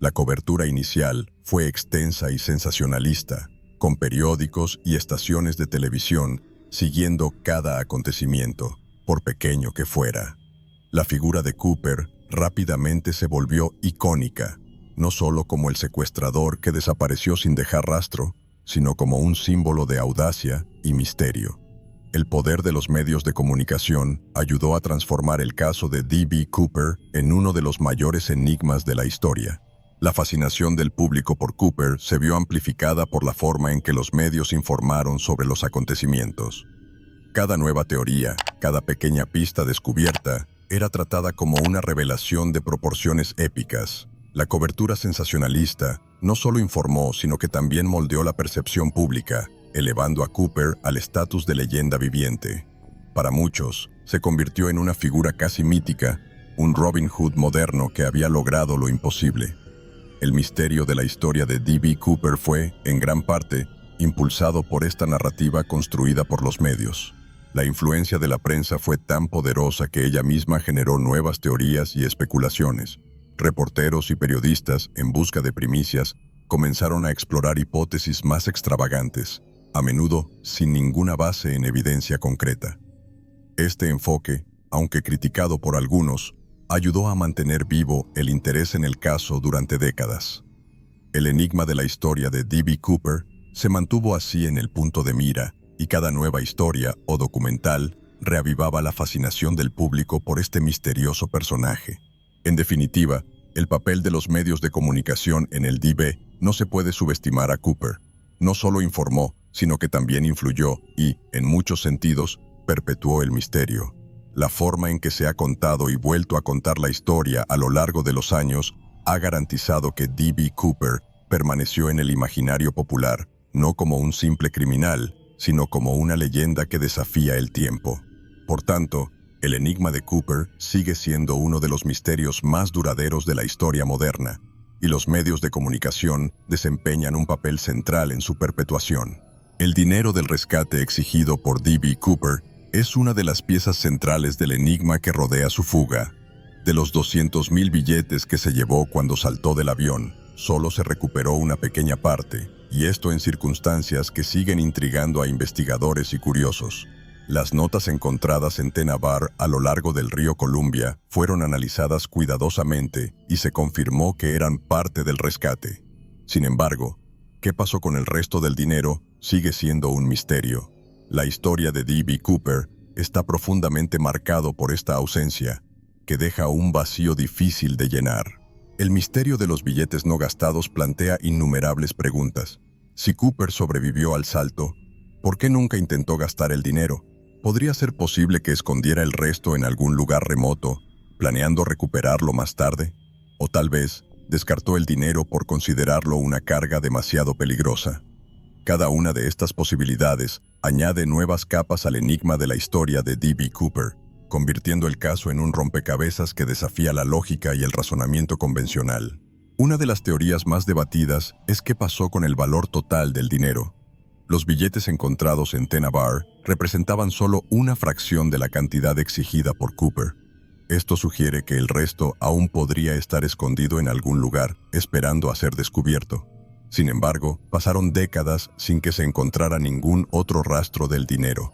La cobertura inicial fue extensa y sensacionalista, con periódicos y estaciones de televisión siguiendo cada acontecimiento, por pequeño que fuera. La figura de Cooper rápidamente se volvió icónica, no solo como el secuestrador que desapareció sin dejar rastro, sino como un símbolo de audacia y misterio. El poder de los medios de comunicación ayudó a transformar el caso de D.B. Cooper en uno de los mayores enigmas de la historia. La fascinación del público por Cooper se vio amplificada por la forma en que los medios informaron sobre los acontecimientos. Cada nueva teoría, cada pequeña pista descubierta, era tratada como una revelación de proporciones épicas. La cobertura sensacionalista no solo informó, sino que también moldeó la percepción pública, elevando a Cooper al estatus de leyenda viviente. Para muchos, se convirtió en una figura casi mítica, un Robin Hood moderno que había logrado lo imposible. El misterio de la historia de D.B. Cooper fue, en gran parte, impulsado por esta narrativa construida por los medios. La influencia de la prensa fue tan poderosa que ella misma generó nuevas teorías y especulaciones. Reporteros y periodistas, en busca de primicias, comenzaron a explorar hipótesis más extravagantes, a menudo sin ninguna base en evidencia concreta. Este enfoque, aunque criticado por algunos, ayudó a mantener vivo el interés en el caso durante décadas. El enigma de la historia de D.B. Cooper se mantuvo así en el punto de mira, y cada nueva historia o documental reavivaba la fascinación del público por este misterioso personaje. En definitiva, el papel de los medios de comunicación en el D.B. no se puede subestimar a Cooper. No solo informó, sino que también influyó y, en muchos sentidos, perpetuó el misterio. La forma en que se ha contado y vuelto a contar la historia a lo largo de los años ha garantizado que D.B. Cooper permaneció en el imaginario popular, no como un simple criminal, sino como una leyenda que desafía el tiempo. Por tanto, el enigma de Cooper sigue siendo uno de los misterios más duraderos de la historia moderna, y los medios de comunicación desempeñan un papel central en su perpetuación. El dinero del rescate exigido por D.B. Cooper es una de las piezas centrales del enigma que rodea su fuga. De los 200,000 billetes que se llevó cuando saltó del avión, solo se recuperó una pequeña parte, y esto en circunstancias que siguen intrigando a investigadores y curiosos. Las notas encontradas en Tena Bar a lo largo del río Columbia fueron analizadas cuidadosamente y se confirmó que eran parte del rescate. Sin embargo, ¿qué pasó con el resto del dinero? Sigue siendo un misterio. La historia de D.B. Cooper está profundamente marcado por esta ausencia, que deja un vacío difícil de llenar. El misterio de los billetes no gastados plantea innumerables preguntas. Si Cooper sobrevivió al salto, ¿por qué nunca intentó gastar el dinero? ¿Podría ser posible que escondiera el resto en algún lugar remoto, planeando recuperarlo más tarde? O tal vez descartó el dinero por considerarlo una carga demasiado peligrosa. Cada una de estas posibilidades añade nuevas capas al enigma de la historia de D.B. Cooper, convirtiendo el caso en un rompecabezas que desafía la lógica y el razonamiento convencional. Una de las teorías más debatidas es qué pasó con el valor total del dinero. Los billetes encontrados en Tena Bar representaban solo una fracción de la cantidad exigida por Cooper. Esto sugiere que el resto aún podría estar escondido en algún lugar, esperando a ser descubierto. Sin embargo, pasaron décadas sin que se encontrara ningún otro rastro del dinero.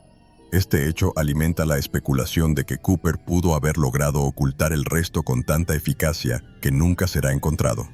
Este hecho alimenta la especulación de que Cooper pudo haber logrado ocultar el resto con tanta eficacia que nunca será encontrado.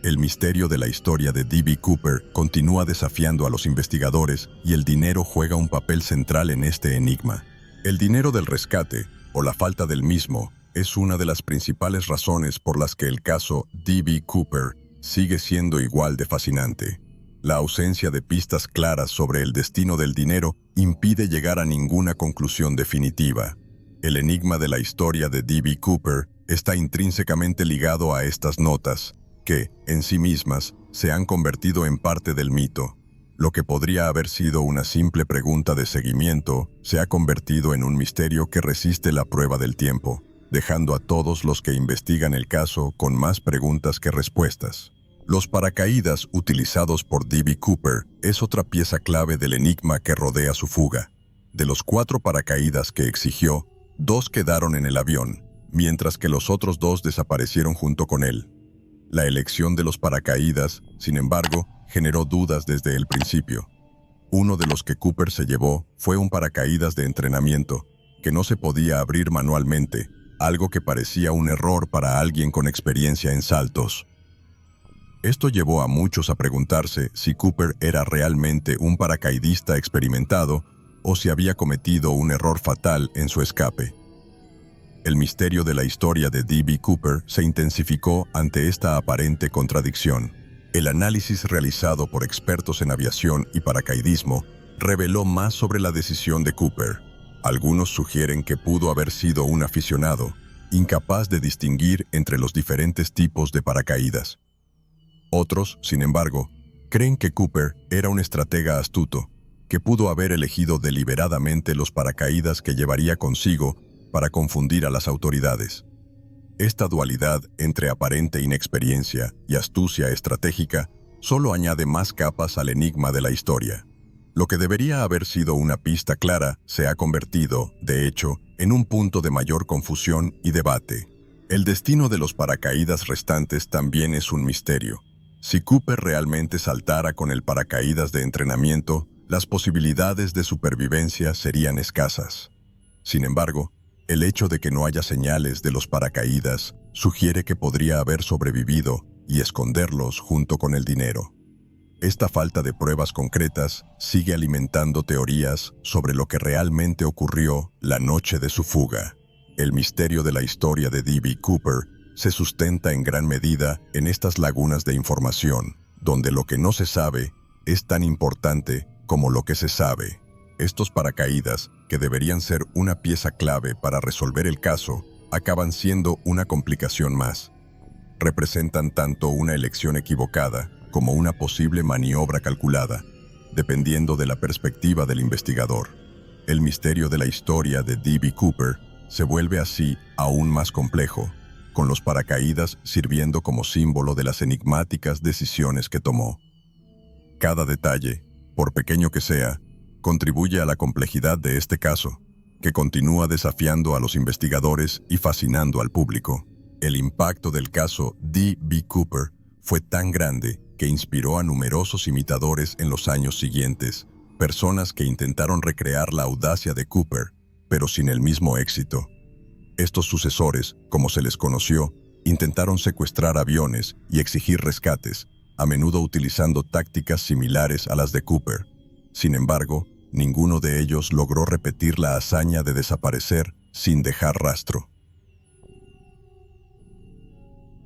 El misterio de la historia de D.B. Cooper continúa desafiando a los investigadores y el dinero juega un papel central en este enigma. El dinero del rescate, o la falta del mismo, es una de las principales razones por las que el caso D.B. Cooper sigue siendo igual de fascinante. La ausencia de pistas claras sobre el destino del dinero impide llegar a ninguna conclusión definitiva. El enigma de la historia de D.B. Cooper está intrínsecamente ligado a estas notas, que, en sí mismas, se han convertido en parte del mito. Lo que podría haber sido una simple pregunta de seguimiento se ha convertido en un misterio que resiste la prueba del tiempo, dejando a todos los que investigan el caso con más preguntas que respuestas. Los paracaídas utilizados por D.B. Cooper es otra pieza clave del enigma que rodea su fuga. De los 4 paracaídas que exigió, 2 quedaron en el avión, mientras que los otros 2 desaparecieron junto con él. La elección de los paracaídas, sin embargo, generó dudas desde el principio. Uno de los que Cooper se llevó fue un paracaídas de entrenamiento, que no se podía abrir manualmente, algo que parecía un error para alguien con experiencia en saltos. Esto llevó a muchos a preguntarse si Cooper era realmente un paracaidista experimentado o si había cometido un error fatal en su escape. El misterio de la historia de D.B. Cooper se intensificó ante esta aparente contradicción. El análisis realizado por expertos en aviación y paracaidismo reveló más sobre la decisión de Cooper. Algunos sugieren que pudo haber sido un aficionado, incapaz de distinguir entre los diferentes tipos de paracaídas. Otros, sin embargo, creen que Cooper era un estratega astuto, que pudo haber elegido deliberadamente los paracaídas que llevaría consigo para confundir a las autoridades. Esta dualidad entre aparente inexperiencia y astucia estratégica solo añade más capas al enigma de la historia. Lo que debería haber sido una pista clara se ha convertido, de hecho, en un punto de mayor confusión y debate. El destino de los paracaídas restantes también es un misterio. Si Cooper realmente saltara con el paracaídas de entrenamiento, las posibilidades de supervivencia serían escasas. Sin embargo, el hecho de que no haya señales de los paracaídas sugiere que podría haber sobrevivido y esconderlos junto con el dinero. Esta falta de pruebas concretas sigue alimentando teorías sobre lo que realmente ocurrió la noche de su fuga. El misterio de la historia de D.B. Cooper se sustenta en gran medida en estas lagunas de información, donde lo que no se sabe es tan importante como lo que se sabe. Estos paracaídas, que deberían ser una pieza clave para resolver el caso, acaban siendo una complicación más. Representan tanto una elección equivocada como una posible maniobra calculada, dependiendo de la perspectiva del investigador. El misterio de la historia de D.B. Cooper se vuelve así aún más complejo, con los paracaídas sirviendo como símbolo de las enigmáticas decisiones que tomó. Cada detalle, por pequeño que sea, contribuye a la complejidad de este caso, que continúa desafiando a los investigadores y fascinando al público. El impacto del caso D.B. Cooper fue tan grande que inspiró a numerosos imitadores en los años siguientes, personas que intentaron recrear la audacia de Cooper, pero sin el mismo éxito. Estos sucesores, como se les conoció, intentaron secuestrar aviones y exigir rescates, a menudo utilizando tácticas similares a las de Cooper. Sin embargo, ninguno de ellos logró repetir la hazaña de desaparecer sin dejar rastro.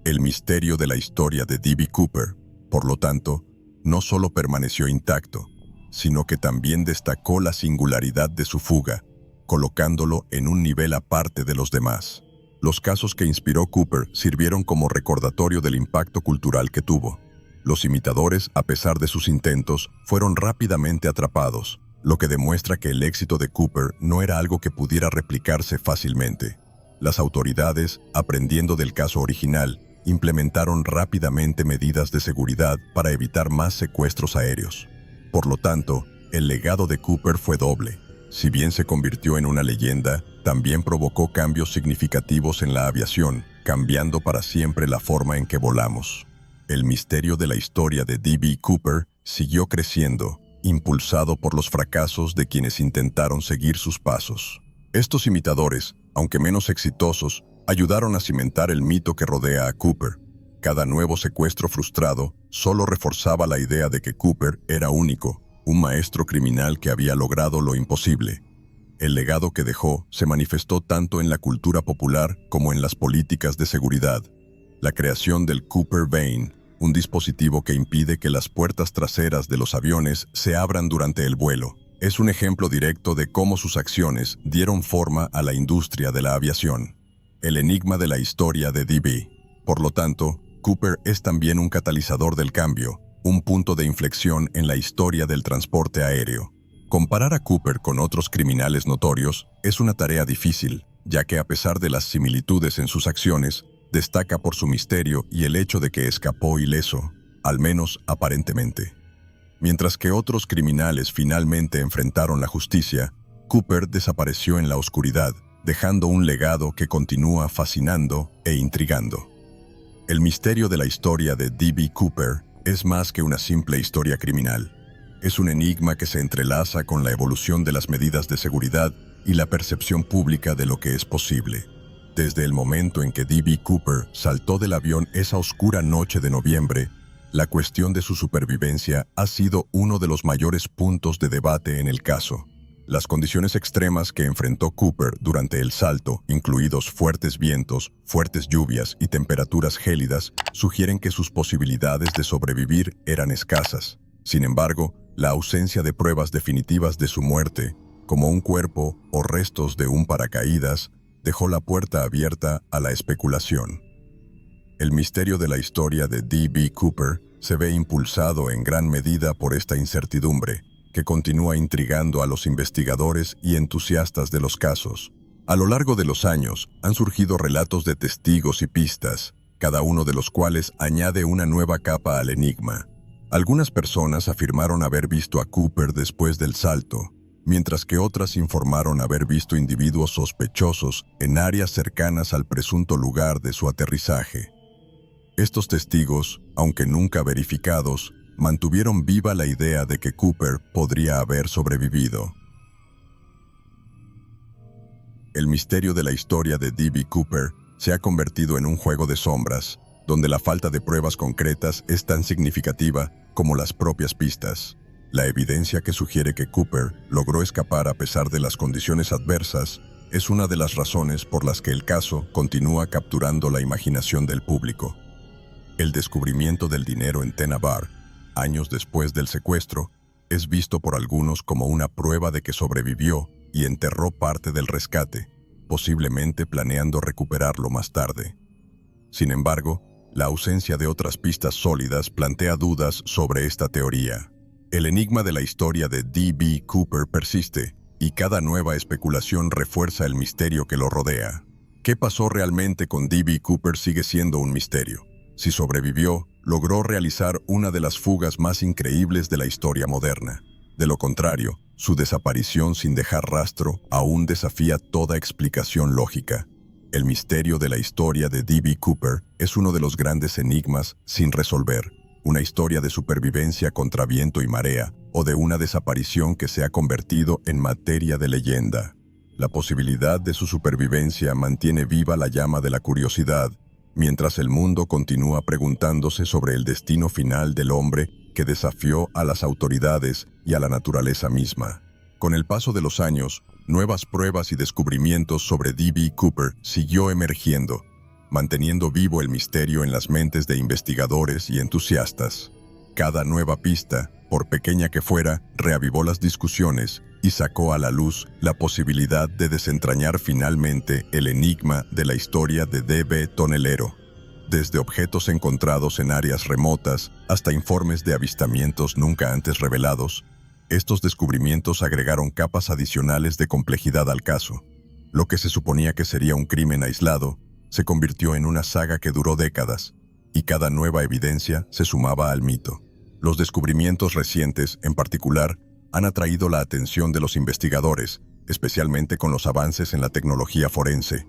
El misterio de la historia de D.B. Cooper, por lo tanto, no solo permaneció intacto, sino que también destacó la singularidad de su fuga, colocándolo en un nivel aparte de los demás. Los casos que inspiró Cooper sirvieron como recordatorio del impacto cultural que tuvo. Los imitadores, a pesar de sus intentos, fueron rápidamente atrapados, lo que demuestra que el éxito de Cooper no era algo que pudiera replicarse fácilmente. Las autoridades, aprendiendo del caso original, implementaron rápidamente medidas de seguridad para evitar más secuestros aéreos. Por lo tanto, el legado de Cooper fue doble. Si bien se convirtió en una leyenda, también provocó cambios significativos en la aviación, cambiando para siempre la forma en que volamos. El misterio de la historia de D.B. Cooper siguió creciendo, impulsado por los fracasos de quienes intentaron seguir sus pasos. Estos imitadores, aunque menos exitosos, ayudaron a cimentar el mito que rodea a Cooper. Cada nuevo secuestro frustrado solo reforzaba la idea de que Cooper era único, un maestro criminal que había logrado lo imposible. El legado que dejó se manifestó tanto en la cultura popular como en las políticas de seguridad. La creación del Cooper Vane, un dispositivo que impide que las puertas traseras de los aviones se abran durante el vuelo, es un ejemplo directo de cómo sus acciones dieron forma a la industria de la aviación. El enigma de la historia de D.B. Por lo tanto, Cooper es también un catalizador del cambio, un punto de inflexión en la historia del transporte aéreo. Comparar a Cooper con otros criminales notorios es una tarea difícil, ya que a pesar de las similitudes en sus acciones, destaca por su misterio y el hecho de que escapó ileso, al menos aparentemente. Mientras que otros criminales finalmente enfrentaron la justicia, Cooper desapareció en la oscuridad, dejando un legado que continúa fascinando e intrigando. El misterio de la historia de D.B. Cooper es más que una simple historia criminal. Es un enigma que se entrelaza con la evolución de las medidas de seguridad y la percepción pública de lo que es posible. Desde el momento en que D.B. Cooper saltó del avión esa oscura noche de noviembre, la cuestión de su supervivencia ha sido uno de los mayores puntos de debate en el caso. Las condiciones extremas que enfrentó Cooper durante el salto, incluidos fuertes vientos, fuertes lluvias y temperaturas gélidas, sugieren que sus posibilidades de sobrevivir eran escasas. Sin embargo, la ausencia de pruebas definitivas de su muerte, como un cuerpo o restos de un paracaídas, dejó la puerta abierta a la especulación. El misterio de la historia de D.B. Cooper se ve impulsado en gran medida por esta incertidumbre, que continúa intrigando a los investigadores y entusiastas de los casos. A lo largo de los años, han surgido relatos de testigos y pistas, cada uno de los cuales añade una nueva capa al enigma. Algunas personas afirmaron haber visto a Cooper después del salto, mientras que otras informaron haber visto individuos sospechosos en áreas cercanas al presunto lugar de su aterrizaje. Estos testigos, aunque nunca verificados, mantuvieron viva la idea de que Cooper podría haber sobrevivido. El misterio de la historia de D.B. Cooper se ha convertido en un juego de sombras, donde la falta de pruebas concretas es tan significativa como las propias pistas. La evidencia que sugiere que Cooper logró escapar a pesar de las condiciones adversas es una de las razones por las que el caso continúa capturando la imaginación del público. El descubrimiento del dinero en Tena Bar, años después del secuestro, es visto por algunos como una prueba de que sobrevivió y enterró parte del rescate, posiblemente planeando recuperarlo más tarde. Sin embargo, la ausencia de otras pistas sólidas plantea dudas sobre esta teoría. El enigma de la historia de D.B. Cooper persiste, y cada nueva especulación refuerza el misterio que lo rodea. ¿Qué pasó realmente con D.B. Cooper sigue siendo un misterio? Si sobrevivió, logró realizar una de las fugas más increíbles de la historia moderna. De lo contrario, su desaparición sin dejar rastro aún desafía toda explicación lógica. El misterio de la historia de D.B. Cooper es uno de los grandes enigmas sin resolver, una historia de supervivencia contra viento y marea, o de una desaparición que se ha convertido en materia de leyenda. La posibilidad de su supervivencia mantiene viva la llama de la curiosidad, mientras el mundo continúa preguntándose sobre el destino final del hombre que desafió a las autoridades y a la naturaleza misma. Con el paso de los años, nuevas pruebas y descubrimientos sobre D.B. Cooper siguió emergiendo, manteniendo vivo el misterio en las mentes de investigadores y entusiastas. Cada nueva pista, por pequeña que fuera, reavivó las discusiones y sacó a la luz la posibilidad de desentrañar finalmente el enigma de la historia de D.B. Tonelero. Desde objetos encontrados en áreas remotas hasta informes de avistamientos nunca antes revelados, estos descubrimientos agregaron capas adicionales de complejidad al caso. Lo que se suponía que sería un crimen aislado, se convirtió en una saga que duró décadas, y cada nueva evidencia se sumaba al mito. Los descubrimientos recientes, en particular, han atraído la atención de los investigadores, especialmente con los avances en la tecnología forense.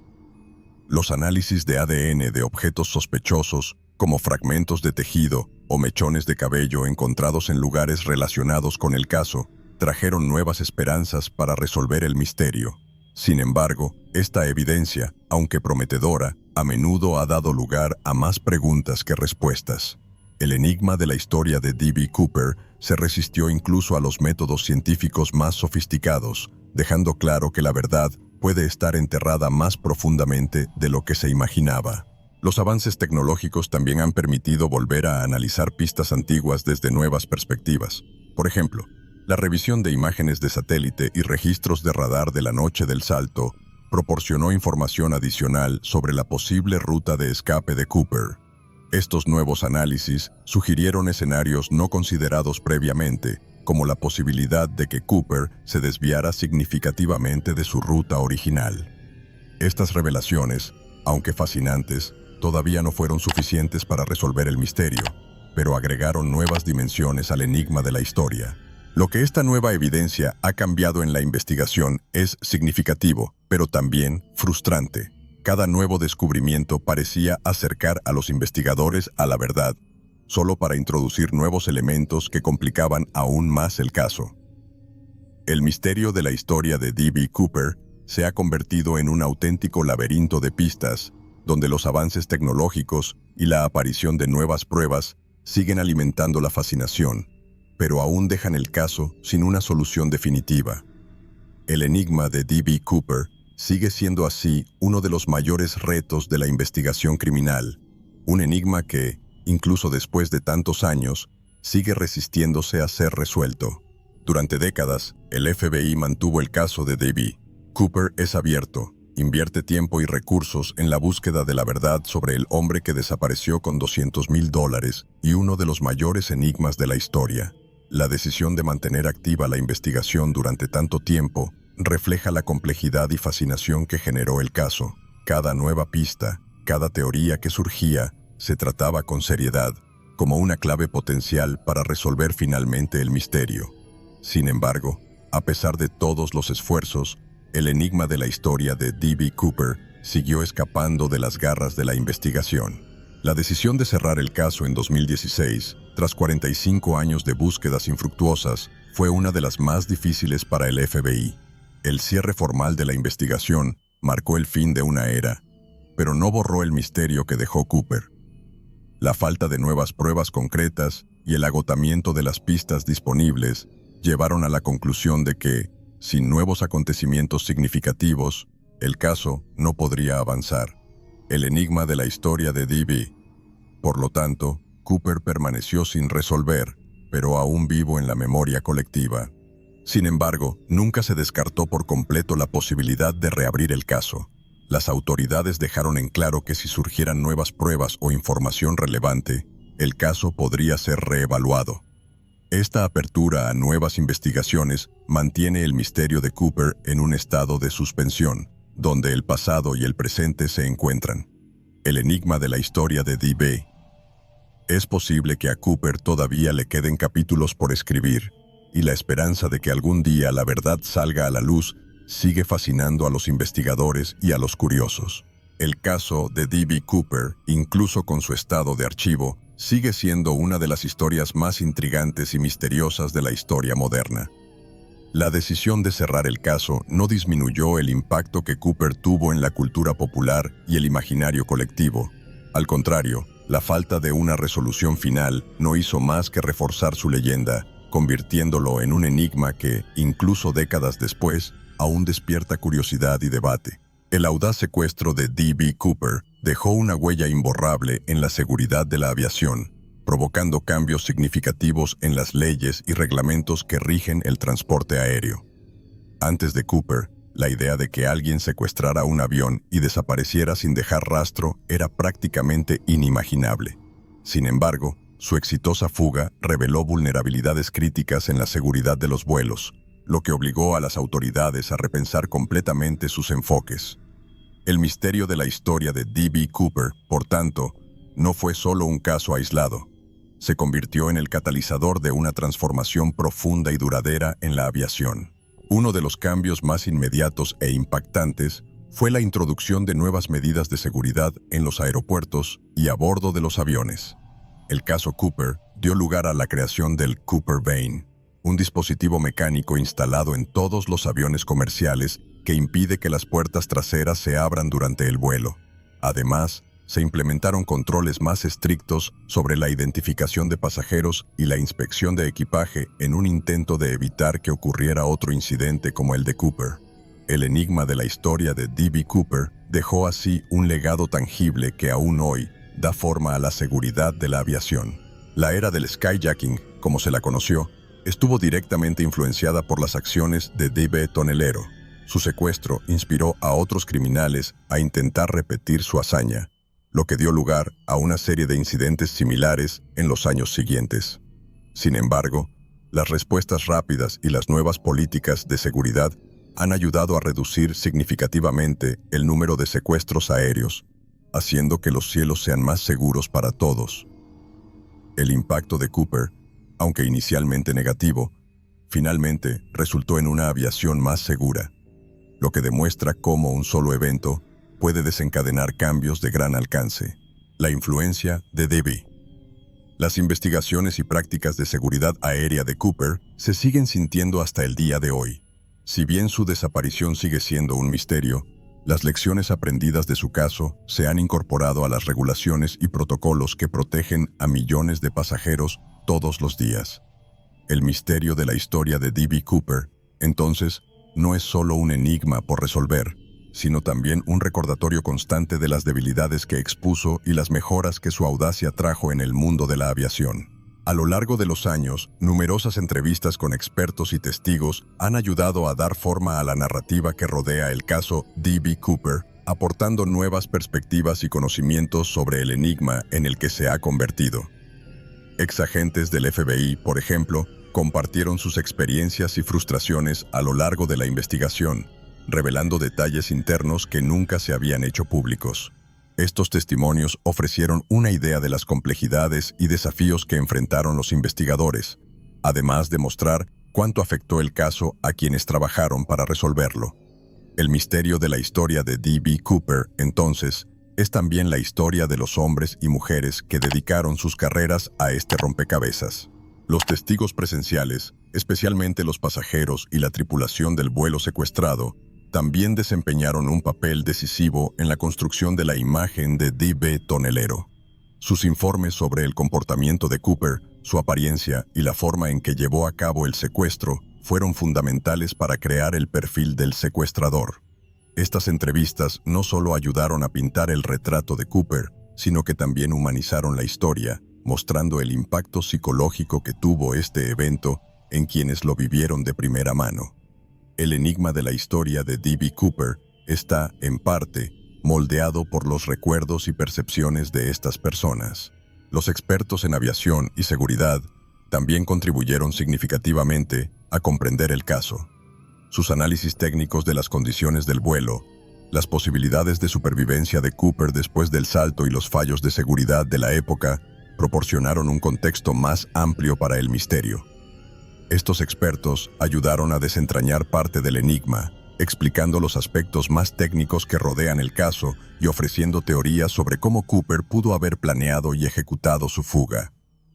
Los análisis de ADN de objetos sospechosos, como fragmentos de tejido o mechones de cabello encontrados en lugares relacionados con el caso, trajeron nuevas esperanzas para resolver el misterio. Sin embargo, esta evidencia, aunque prometedora, a menudo ha dado lugar a más preguntas que respuestas. El enigma de la historia de D.B. Cooper se resistió incluso a los métodos científicos más sofisticados, dejando claro que la verdad puede estar enterrada más profundamente de lo que se imaginaba. Los avances tecnológicos también han permitido volver a analizar pistas antiguas desde nuevas perspectivas. Por ejemplo, la revisión de imágenes de satélite y registros de radar de la noche del salto proporcionó información adicional sobre la posible ruta de escape de Cooper. Estos nuevos análisis sugirieron escenarios no considerados previamente, como la posibilidad de que Cooper se desviara significativamente de su ruta original. Estas revelaciones, aunque fascinantes, todavía no fueron suficientes para resolver el misterio, pero agregaron nuevas dimensiones al enigma de la historia. Lo que esta nueva evidencia ha cambiado en la investigación es significativo, pero también frustrante. Cada nuevo descubrimiento parecía acercar a los investigadores a la verdad, solo para introducir nuevos elementos que complicaban aún más el caso. El misterio de la historia de D.B. Cooper se ha convertido en un auténtico laberinto de pistas, donde los avances tecnológicos y la aparición de nuevas pruebas siguen alimentando la fascinación, pero aún dejan el caso sin una solución definitiva. El enigma de D.B. Cooper sigue siendo así uno de los mayores retos de la investigación criminal, un enigma que, incluso después de tantos años, sigue resistiéndose a ser resuelto. Durante décadas, el FBI mantuvo el caso de D.B. Cooper es abierto, invierte tiempo y recursos en la búsqueda de la verdad sobre el hombre que desapareció con $200,000 y uno de los mayores enigmas de la historia. La decisión de mantener activa la investigación durante tanto tiempo refleja la complejidad y fascinación que generó el caso. Cada nueva pista, cada teoría que surgía, se trataba con seriedad, como una clave potencial para resolver finalmente el misterio. Sin embargo, a pesar de todos los esfuerzos, el enigma de la historia de D.B. Cooper siguió escapando de las garras de la investigación. La decisión de cerrar el caso en 2016, tras 45 años de búsquedas infructuosas, fue una de las más difíciles para el FBI. El cierre formal de la investigación marcó el fin de una era, pero no borró el misterio que dejó Cooper. La falta de nuevas pruebas concretas y el agotamiento de las pistas disponibles llevaron a la conclusión de que, sin nuevos acontecimientos significativos, el caso no podría avanzar. El enigma de la historia de D.B. Por lo tanto, Cooper permaneció sin resolver, pero aún vivo en la memoria colectiva. Sin embargo, nunca se descartó por completo la posibilidad de reabrir el caso. Las autoridades dejaron en claro que si surgieran nuevas pruebas o información relevante, el caso podría ser reevaluado. Esta apertura a nuevas investigaciones mantiene el misterio de Cooper en un estado de suspensión, donde el pasado y el presente se encuentran. El enigma de la historia de D.B. Es posible que a Cooper todavía le queden capítulos por escribir, y la esperanza de que algún día la verdad salga a la luz sigue fascinando a los investigadores y a los curiosos. El caso de D.B. Cooper, incluso con su estado de archivo, sigue siendo una de las historias más intrigantes y misteriosas de la historia moderna. La decisión de cerrar el caso no disminuyó el impacto que Cooper tuvo en la cultura popular y el imaginario colectivo. Al contrario, la falta de una resolución final no hizo más que reforzar su leyenda, convirtiéndolo en un enigma que, incluso décadas después, aún despierta curiosidad y debate. El audaz secuestro de D.B. Cooper dejó una huella imborrable en la seguridad de la aviación, provocando cambios significativos en las leyes y reglamentos que rigen el transporte aéreo. Antes de Cooper, la idea de que alguien secuestrara un avión y desapareciera sin dejar rastro era prácticamente inimaginable. Sin embargo, su exitosa fuga reveló vulnerabilidades críticas en la seguridad de los vuelos, lo que obligó a las autoridades a repensar completamente sus enfoques. El misterio de la historia de D.B. Cooper, por tanto, no fue solo un caso aislado. Se convirtió en el catalizador de una transformación profunda y duradera en la aviación. Uno de los cambios más inmediatos e impactantes fue la introducción de nuevas medidas de seguridad en los aeropuertos y a bordo de los aviones. El caso Cooper dio lugar a la creación del Cooper Vane, un dispositivo mecánico instalado en todos los aviones comerciales que impide que las puertas traseras se abran durante el vuelo. Además, se implementaron controles más estrictos sobre la identificación de pasajeros y la inspección de equipaje en un intento de evitar que ocurriera otro incidente como el de Cooper. El enigma de la historia de D.B. Cooper dejó así un legado tangible que aún hoy da forma a la seguridad de la aviación. La era del skyjacking, como se la conoció, estuvo directamente influenciada por las acciones de D.B. Tonelero. Su secuestro inspiró a otros criminales a intentar repetir su hazaña, lo que dio lugar a una serie de incidentes similares en los años siguientes. Sin embargo, las respuestas rápidas y las nuevas políticas de seguridad han ayudado a reducir significativamente el número de secuestros aéreos, haciendo que los cielos sean más seguros para todos. El impacto de Cooper, aunque inicialmente negativo, finalmente resultó en una aviación más segura, lo que demuestra cómo un solo evento puede desencadenar cambios de gran alcance. La influencia de D.B. Las investigaciones y prácticas de seguridad aérea de Cooper se siguen sintiendo hasta el día de hoy. Si bien su desaparición sigue siendo un misterio, las lecciones aprendidas de su caso se han incorporado a las regulaciones y protocolos que protegen a millones de pasajeros todos los días. El misterio de la historia de D.B. Cooper, entonces, no es solo un enigma por resolver, sino también un recordatorio constante de las debilidades que expuso y las mejoras que su audacia trajo en el mundo de la aviación. A lo largo de los años, numerosas entrevistas con expertos y testigos han ayudado a dar forma a la narrativa que rodea el caso D.B. Cooper, aportando nuevas perspectivas y conocimientos sobre el enigma en el que se ha convertido. Exagentes del FBI, por ejemplo, compartieron sus experiencias y frustraciones a lo largo de la investigación, revelando detalles internos que nunca se habían hecho públicos. Estos testimonios ofrecieron una idea de las complejidades y desafíos que enfrentaron los investigadores, además de mostrar cuánto afectó el caso a quienes trabajaron para resolverlo. El misterio de la historia de D.B. Cooper, entonces, es también la historia de los hombres y mujeres que dedicaron sus carreras a este rompecabezas. Los testigos presenciales, especialmente los pasajeros y la tripulación del vuelo secuestrado, también desempeñaron un papel decisivo en la construcción de la imagen de D.B. Tonelero. Sus informes sobre el comportamiento de Cooper, su apariencia y la forma en que llevó a cabo el secuestro fueron fundamentales para crear el perfil del secuestrador. Estas entrevistas no solo ayudaron a pintar el retrato de Cooper, sino que también humanizaron la historia, mostrando el impacto psicológico que tuvo este evento en quienes lo vivieron de primera mano. El enigma de la historia de D.B. Cooper está, en parte, moldeado por los recuerdos y percepciones de estas personas. Los expertos en aviación y seguridad también contribuyeron significativamente a comprender el caso. Sus análisis técnicos de las condiciones del vuelo, las posibilidades de supervivencia de Cooper después del salto y los fallos de seguridad de la época proporcionaron un contexto más amplio para el misterio. Estos expertos ayudaron a desentrañar parte del enigma, explicando los aspectos más técnicos que rodean el caso y ofreciendo teorías sobre cómo Cooper pudo haber planeado y ejecutado su fuga.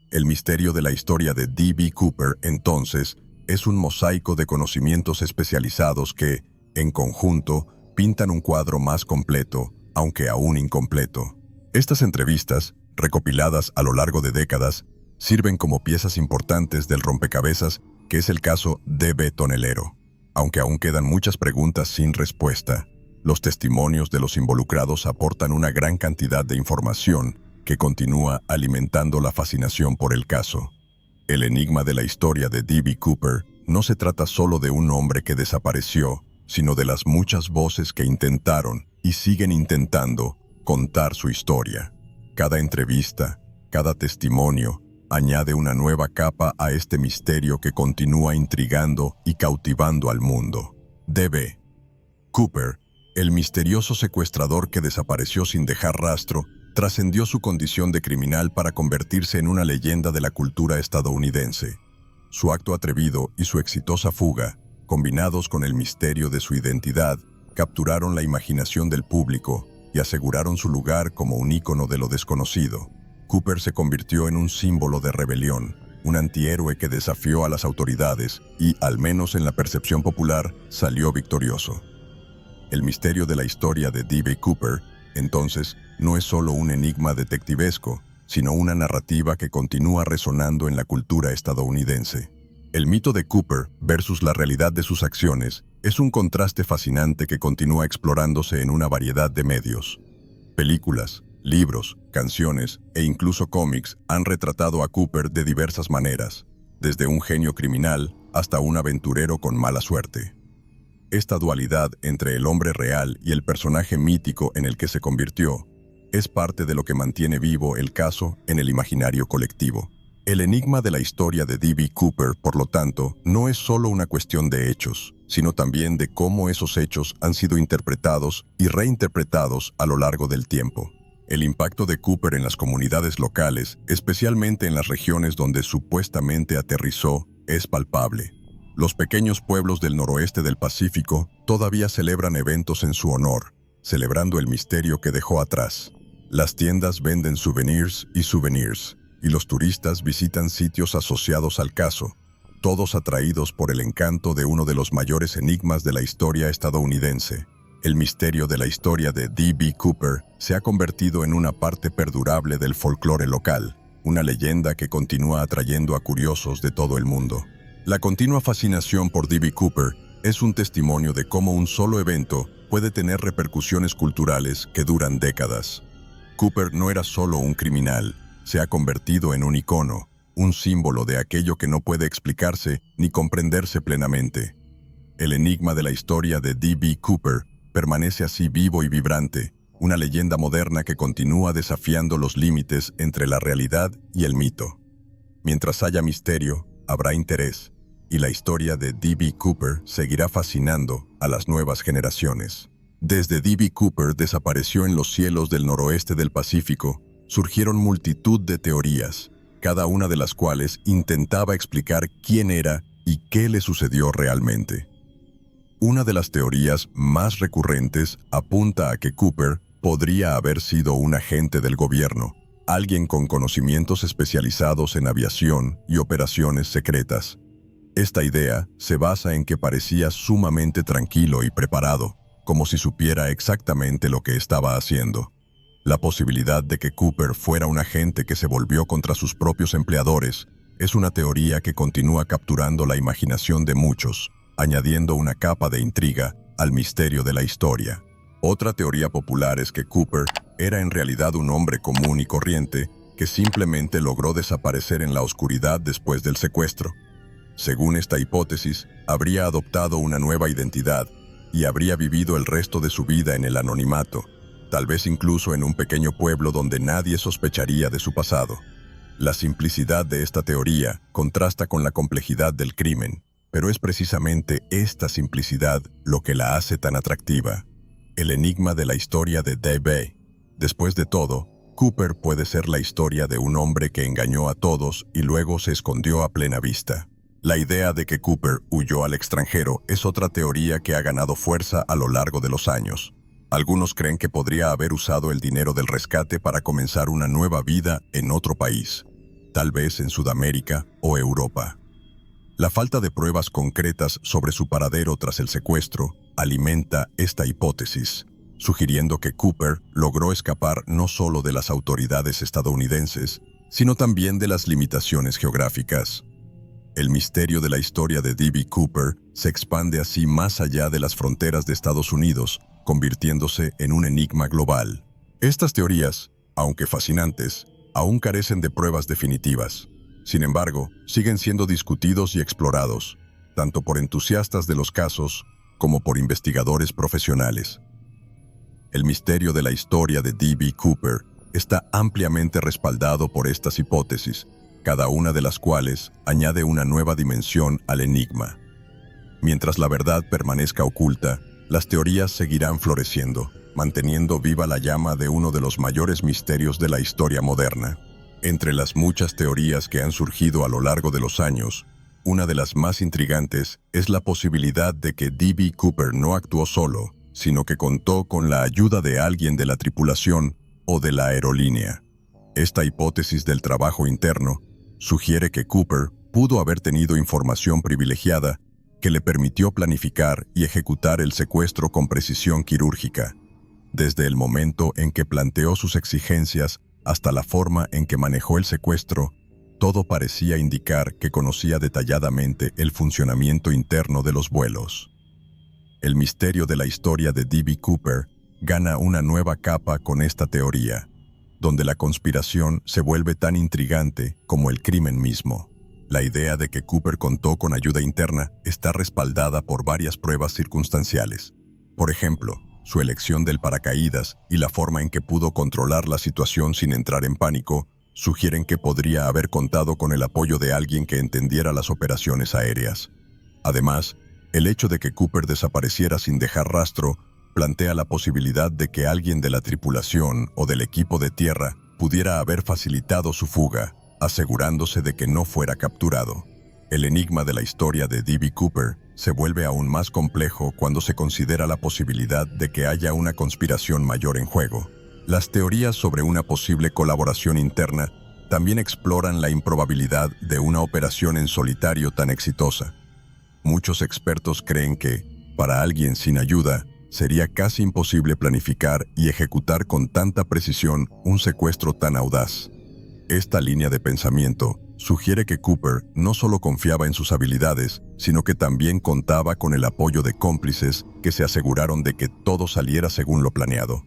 El misterio de la historia de D.B. Cooper, entonces, es un mosaico de conocimientos especializados que, en conjunto, pintan un cuadro más completo, aunque aún incompleto. Estas entrevistas, recopiladas a lo largo de décadas, sirven como piezas importantes del rompecabezas que es el caso D.B. Tonelero. Aunque aún quedan muchas preguntas sin respuesta, los testimonios de los involucrados aportan una gran cantidad de información que continúa alimentando la fascinación por el caso. El enigma de la historia de D.B. Cooper no se trata solo de un hombre que desapareció, sino de las muchas voces que intentaron y siguen intentando contar su historia. Cada entrevista, cada testimonio, añade una nueva capa a este misterio que continúa intrigando y cautivando al mundo. D.B. Cooper, el misterioso secuestrador que desapareció sin dejar rastro, trascendió su condición de criminal para convertirse en una leyenda de la cultura estadounidense. Su acto atrevido y su exitosa fuga, combinados con el misterio de su identidad, capturaron la imaginación del público y aseguraron su lugar como un ícono de lo desconocido. Cooper se convirtió en un símbolo de rebelión, un antihéroe que desafió a las autoridades y, al menos en la percepción popular, salió victorioso. El misterio de la historia de D.B. Cooper, entonces, no es solo un enigma detectivesco, sino una narrativa que continúa resonando en la cultura estadounidense. El mito de Cooper versus la realidad de sus acciones es un contraste fascinante que continúa explorándose en una variedad de medios. Películas, libros, canciones e incluso cómics han retratado a Cooper de diversas maneras, desde un genio criminal hasta un aventurero con mala suerte. Esta dualidad entre el hombre real y el personaje mítico en el que se convirtió es parte de lo que mantiene vivo el caso en el imaginario colectivo. El enigma de la historia de D.B. Cooper, por lo tanto, no es solo una cuestión de hechos, sino también de cómo esos hechos han sido interpretados y reinterpretados a lo largo del tiempo. El impacto de Cooper en las comunidades locales, especialmente en las regiones donde supuestamente aterrizó, es palpable. Los pequeños pueblos del noroeste del Pacífico todavía celebran eventos en su honor, celebrando el misterio que dejó atrás. Las tiendas venden souvenirs, y los turistas visitan sitios asociados al caso, todos atraídos por el encanto de uno de los mayores enigmas de la historia estadounidense. El misterio de la historia de D.B. Cooper se ha convertido en una parte perdurable del folclore local, una leyenda que continúa atrayendo a curiosos de todo el mundo. La continua fascinación por D.B. Cooper es un testimonio de cómo un solo evento puede tener repercusiones culturales que duran décadas. Cooper no era solo un criminal, se ha convertido en un icono, un símbolo de aquello que no puede explicarse ni comprenderse plenamente. El enigma de la historia de D.B. Cooper permanece así vivo y vibrante, una leyenda moderna que continúa desafiando los límites entre la realidad y el mito. Mientras haya misterio, habrá interés, y la historia de D.B. Cooper seguirá fascinando a las nuevas generaciones. Desde D.B. Cooper desapareció en los cielos del noroeste del Pacífico, surgieron multitud de teorías, cada una de las cuales intentaba explicar quién era y qué le sucedió realmente. Una de las teorías más recurrentes apunta a que Cooper podría haber sido un agente del gobierno, alguien con conocimientos especializados en aviación y operaciones secretas. Esta idea se basa en que parecía sumamente tranquilo y preparado, como si supiera exactamente lo que estaba haciendo. La posibilidad de que Cooper fuera un agente que se volvió contra sus propios empleadores es una teoría que continúa capturando la imaginación de muchos, añadiendo una capa de intriga al misterio de la historia. Otra teoría popular es que Cooper era en realidad un hombre común y corriente que simplemente logró desaparecer en la oscuridad después del secuestro. Según esta hipótesis, habría adoptado una nueva identidad y habría vivido el resto de su vida en el anonimato, tal vez incluso en un pequeño pueblo donde nadie sospecharía de su pasado. La simplicidad de esta teoría contrasta con la complejidad del crimen, pero es precisamente esta simplicidad lo que la hace tan atractiva. El enigma de la historia de D.B. Después de todo, Cooper puede ser la historia de un hombre que engañó a todos y luego se escondió a plena vista. La idea de que Cooper huyó al extranjero es otra teoría que ha ganado fuerza a lo largo de los años. Algunos creen que podría haber usado el dinero del rescate para comenzar una nueva vida en otro país, tal vez en Sudamérica o Europa. La falta de pruebas concretas sobre su paradero tras el secuestro alimenta esta hipótesis, sugiriendo que Cooper logró escapar no solo de las autoridades estadounidenses, sino también de las limitaciones geográficas. El misterio de la historia de D.B. Cooper se expande así más allá de las fronteras de Estados Unidos, convirtiéndose en un enigma global. Estas teorías, aunque fascinantes, aún carecen de pruebas definitivas. Sin embargo, siguen siendo discutidos y explorados, tanto por entusiastas de los casos como por investigadores profesionales. El misterio de la historia de D.B. Cooper está ampliamente respaldado por estas hipótesis, cada una de las cuales añade una nueva dimensión al enigma. Mientras la verdad permanezca oculta, las teorías seguirán floreciendo, manteniendo viva la llama de uno de los mayores misterios de la historia moderna. Entre las muchas teorías que han surgido a lo largo de los años, una de las más intrigantes es la posibilidad de que D.B. Cooper no actuó solo, sino que contó con la ayuda de alguien de la tripulación o de la aerolínea. Esta hipótesis del trabajo interno sugiere que Cooper pudo haber tenido información privilegiada que le permitió planificar y ejecutar el secuestro con precisión quirúrgica. Desde el momento en que planteó sus exigencias hasta la forma en que manejó el secuestro, todo parecía indicar que conocía detalladamente el funcionamiento interno de los vuelos. El misterio de la historia de D.B. Cooper gana una nueva capa con esta teoría, donde la conspiración se vuelve tan intrigante como el crimen mismo. La idea de que Cooper contó con ayuda interna está respaldada por varias pruebas circunstanciales. Por ejemplo, su elección del paracaídas y la forma en que pudo controlar la situación sin entrar en pánico sugieren que podría haber contado con el apoyo de alguien que entendiera las operaciones aéreas. Además, el hecho de que Cooper desapareciera sin dejar rastro plantea la posibilidad de que alguien de la tripulación o del equipo de tierra pudiera haber facilitado su fuga, asegurándose de que no fuera capturado. El enigma de la historia de D.B. Cooper se vuelve aún más complejo cuando se considera la posibilidad de que haya una conspiración mayor en juego. Las teorías sobre una posible colaboración interna también exploran la improbabilidad de una operación en solitario tan exitosa. Muchos expertos creen que, para alguien sin ayuda, sería casi imposible planificar y ejecutar con tanta precisión un secuestro tan audaz. Esta línea de pensamiento sugiere que Cooper no solo confiaba en sus habilidades, sino que también contaba con el apoyo de cómplices que se aseguraron de que todo saliera según lo planeado.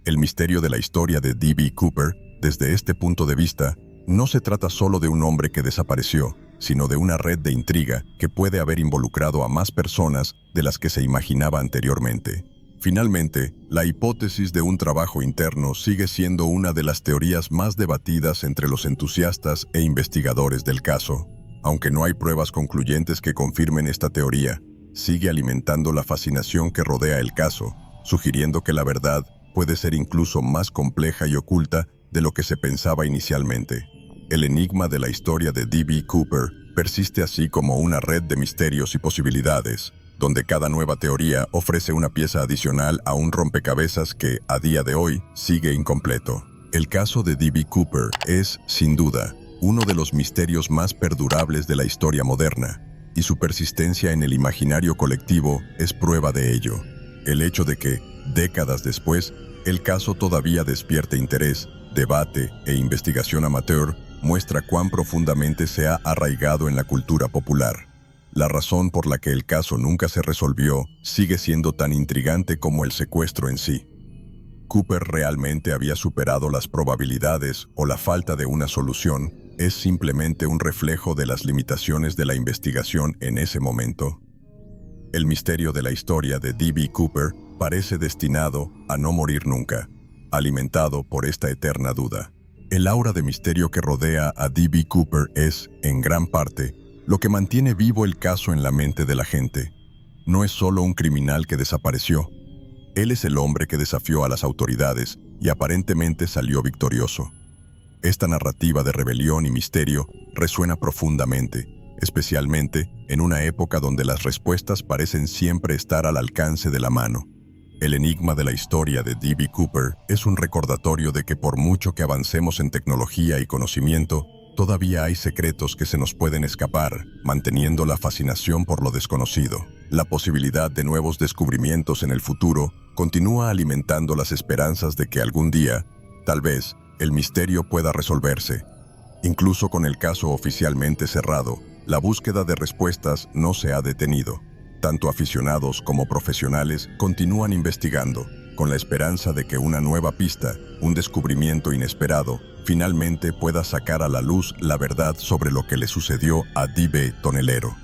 El misterio de la historia de D.B. Cooper, desde este punto de vista, no se trata solo de un hombre que desapareció, sino de una red de intriga que puede haber involucrado a más personas de las que se imaginaba anteriormente. Finalmente, la hipótesis de un trabajo interno sigue siendo una de las teorías más debatidas entre los entusiastas e investigadores del caso. Aunque no hay pruebas concluyentes que confirmen esta teoría, sigue alimentando la fascinación que rodea el caso, sugiriendo que la verdad puede ser incluso más compleja y oculta de lo que se pensaba inicialmente. El enigma de la historia de D.B. Cooper persiste así como una red de misterios y posibilidades, donde cada nueva teoría ofrece una pieza adicional a un rompecabezas que, a día de hoy, sigue incompleto. El caso de D.B. Cooper es, sin duda, uno de los misterios más perdurables de la historia moderna, y su persistencia en el imaginario colectivo es prueba de ello. El hecho de que, décadas después, el caso todavía despierte interés, debate e investigación amateur muestra cuán profundamente se ha arraigado en la cultura popular. La razón por la que el caso nunca se resolvió sigue siendo tan intrigante como el secuestro en sí. ¿Cooper realmente había superado las probabilidades o la falta de una solución es simplemente un reflejo de las limitaciones de la investigación en ese momento? El misterio de la historia de D.B. Cooper parece destinado a no morir nunca, alimentado por esta eterna duda. El aura de misterio que rodea a D.B. Cooper es, en gran parte, lo que mantiene vivo el caso en la mente de la gente. No es solo un criminal que desapareció. Él es el hombre que desafió a las autoridades y aparentemente salió victorioso. Esta narrativa de rebelión y misterio resuena profundamente, especialmente en una época donde las respuestas parecen siempre estar al alcance de la mano. El enigma de la historia de D.B. Cooper es un recordatorio de que por mucho que avancemos en tecnología y conocimiento, todavía hay secretos que se nos pueden escapar, manteniendo la fascinación por lo desconocido. La posibilidad de nuevos descubrimientos en el futuro continúa alimentando las esperanzas de que algún día, tal vez, el misterio pueda resolverse. Incluso con el caso oficialmente cerrado, la búsqueda de respuestas no se ha detenido. Tanto aficionados como profesionales continúan investigando, con la esperanza de que una nueva pista, un descubrimiento inesperado, finalmente pueda sacar a la luz la verdad sobre lo que le sucedió a D.B. Tonelero.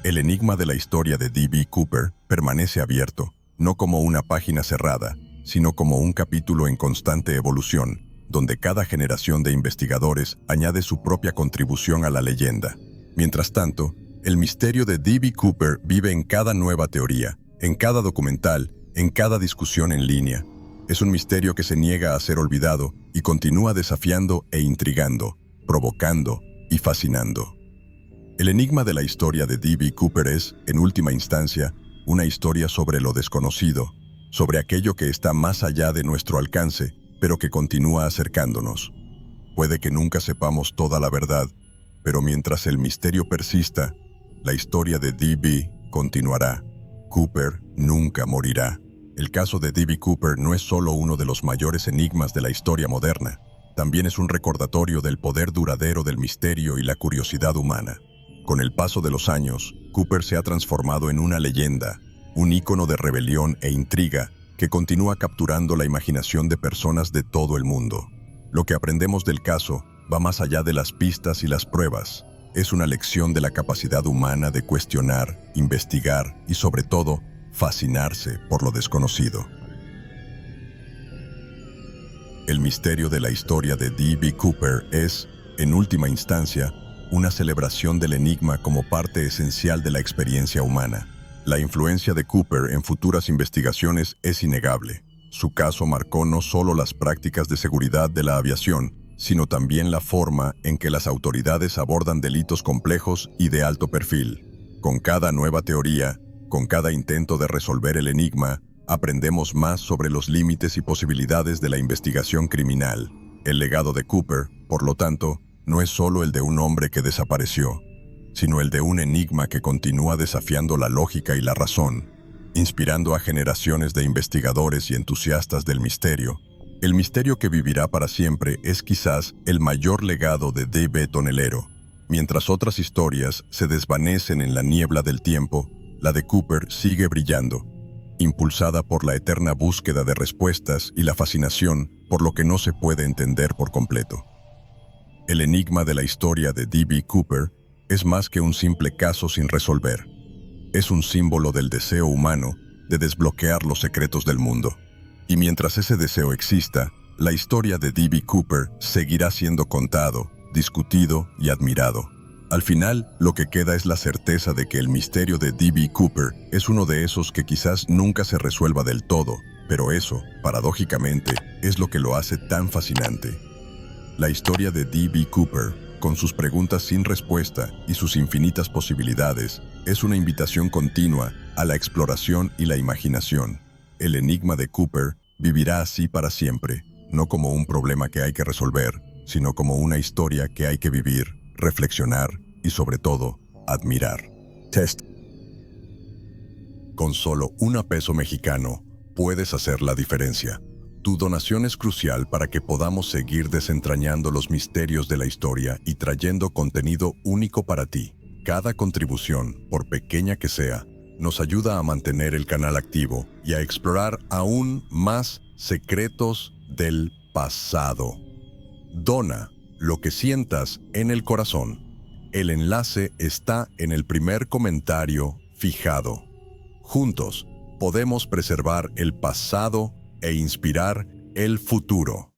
El enigma de la historia de D.B. Cooper permanece abierto, no como una página cerrada, sino como un capítulo en constante evolución, donde cada generación de investigadores añade su propia contribución a la leyenda. Mientras tanto, el misterio de D.B. Cooper vive en cada nueva teoría, en cada documental, en cada discusión en línea. Es un misterio que se niega a ser olvidado y continúa desafiando e intrigando, provocando y fascinando. El enigma de la historia de D.B. Cooper es, en última instancia, una historia sobre lo desconocido, sobre aquello que está más allá de nuestro alcance, pero que continúa acercándonos. Puede que nunca sepamos toda la verdad, Pero mientras el misterio persista, la historia de D.B. continuará. Cooper nunca morirá. El caso de D.B. Cooper no es solo uno de los mayores enigmas de la historia moderna, también es un recordatorio del poder duradero del misterio y la curiosidad humana. Con el paso de los años, Cooper se ha transformado en una leyenda, un ícono de rebelión e intriga que continúa capturando la imaginación de personas de todo el mundo. Lo que aprendemos del caso va más allá de las pistas y las pruebas. Es una lección de la capacidad humana de cuestionar, investigar y, sobre todo, fascinarse por lo desconocido. El misterio de la historia de D.B. Cooper es, en última instancia, una celebración del enigma como parte esencial de la experiencia humana. La influencia de Cooper en futuras investigaciones es innegable. Su caso marcó no solo las prácticas de seguridad de la aviación, sino también la forma en que las autoridades abordan delitos complejos y de alto perfil. Con cada nueva teoría, con cada intento de resolver el enigma, aprendemos más sobre los límites y posibilidades de la investigación criminal. El legado de Cooper, por lo tanto, no es solo el de un hombre que desapareció, sino el de un enigma que continúa desafiando la lógica y la razón, inspirando a generaciones de investigadores y entusiastas del misterio. El misterio que vivirá para siempre es quizás el mayor legado de D.B. Tonelero. Mientras otras historias se desvanecen en la niebla del tiempo, la de Cooper sigue brillando, impulsada por la eterna búsqueda de respuestas y la fascinación por lo que no se puede entender por completo. El enigma de la historia de D.B. Cooper es más que un simple caso sin resolver. Es un símbolo del deseo humano de desbloquear los secretos del mundo. Y mientras ese deseo exista, la historia de D.B. Cooper seguirá siendo contado, discutido y admirado. Al final, lo que queda es la certeza de que el misterio de D.B. Cooper es uno de esos que quizás nunca se resuelva del todo, pero eso, paradójicamente, es lo que lo hace tan fascinante. La historia de D.B. Cooper, con sus preguntas sin respuesta y sus infinitas posibilidades, es una invitación continua a la exploración y la imaginación. El enigma de Cooper vivirá así para siempre, no como un problema que hay que resolver, sino como una historia que hay que vivir, reflexionar y, sobre todo, admirar. Test. Con solo $1 mexicano, puedes hacer la diferencia. Tu donación es crucial para que podamos seguir desentrañando los misterios de la historia y trayendo contenido único para ti. Cada contribución, por pequeña que sea, nos ayuda a mantener el canal activo y a explorar aún más secretos del pasado. Dona lo que sientas en el corazón. El enlace está en el primer comentario fijado. Juntos podemos preservar el pasado e inspirar el futuro.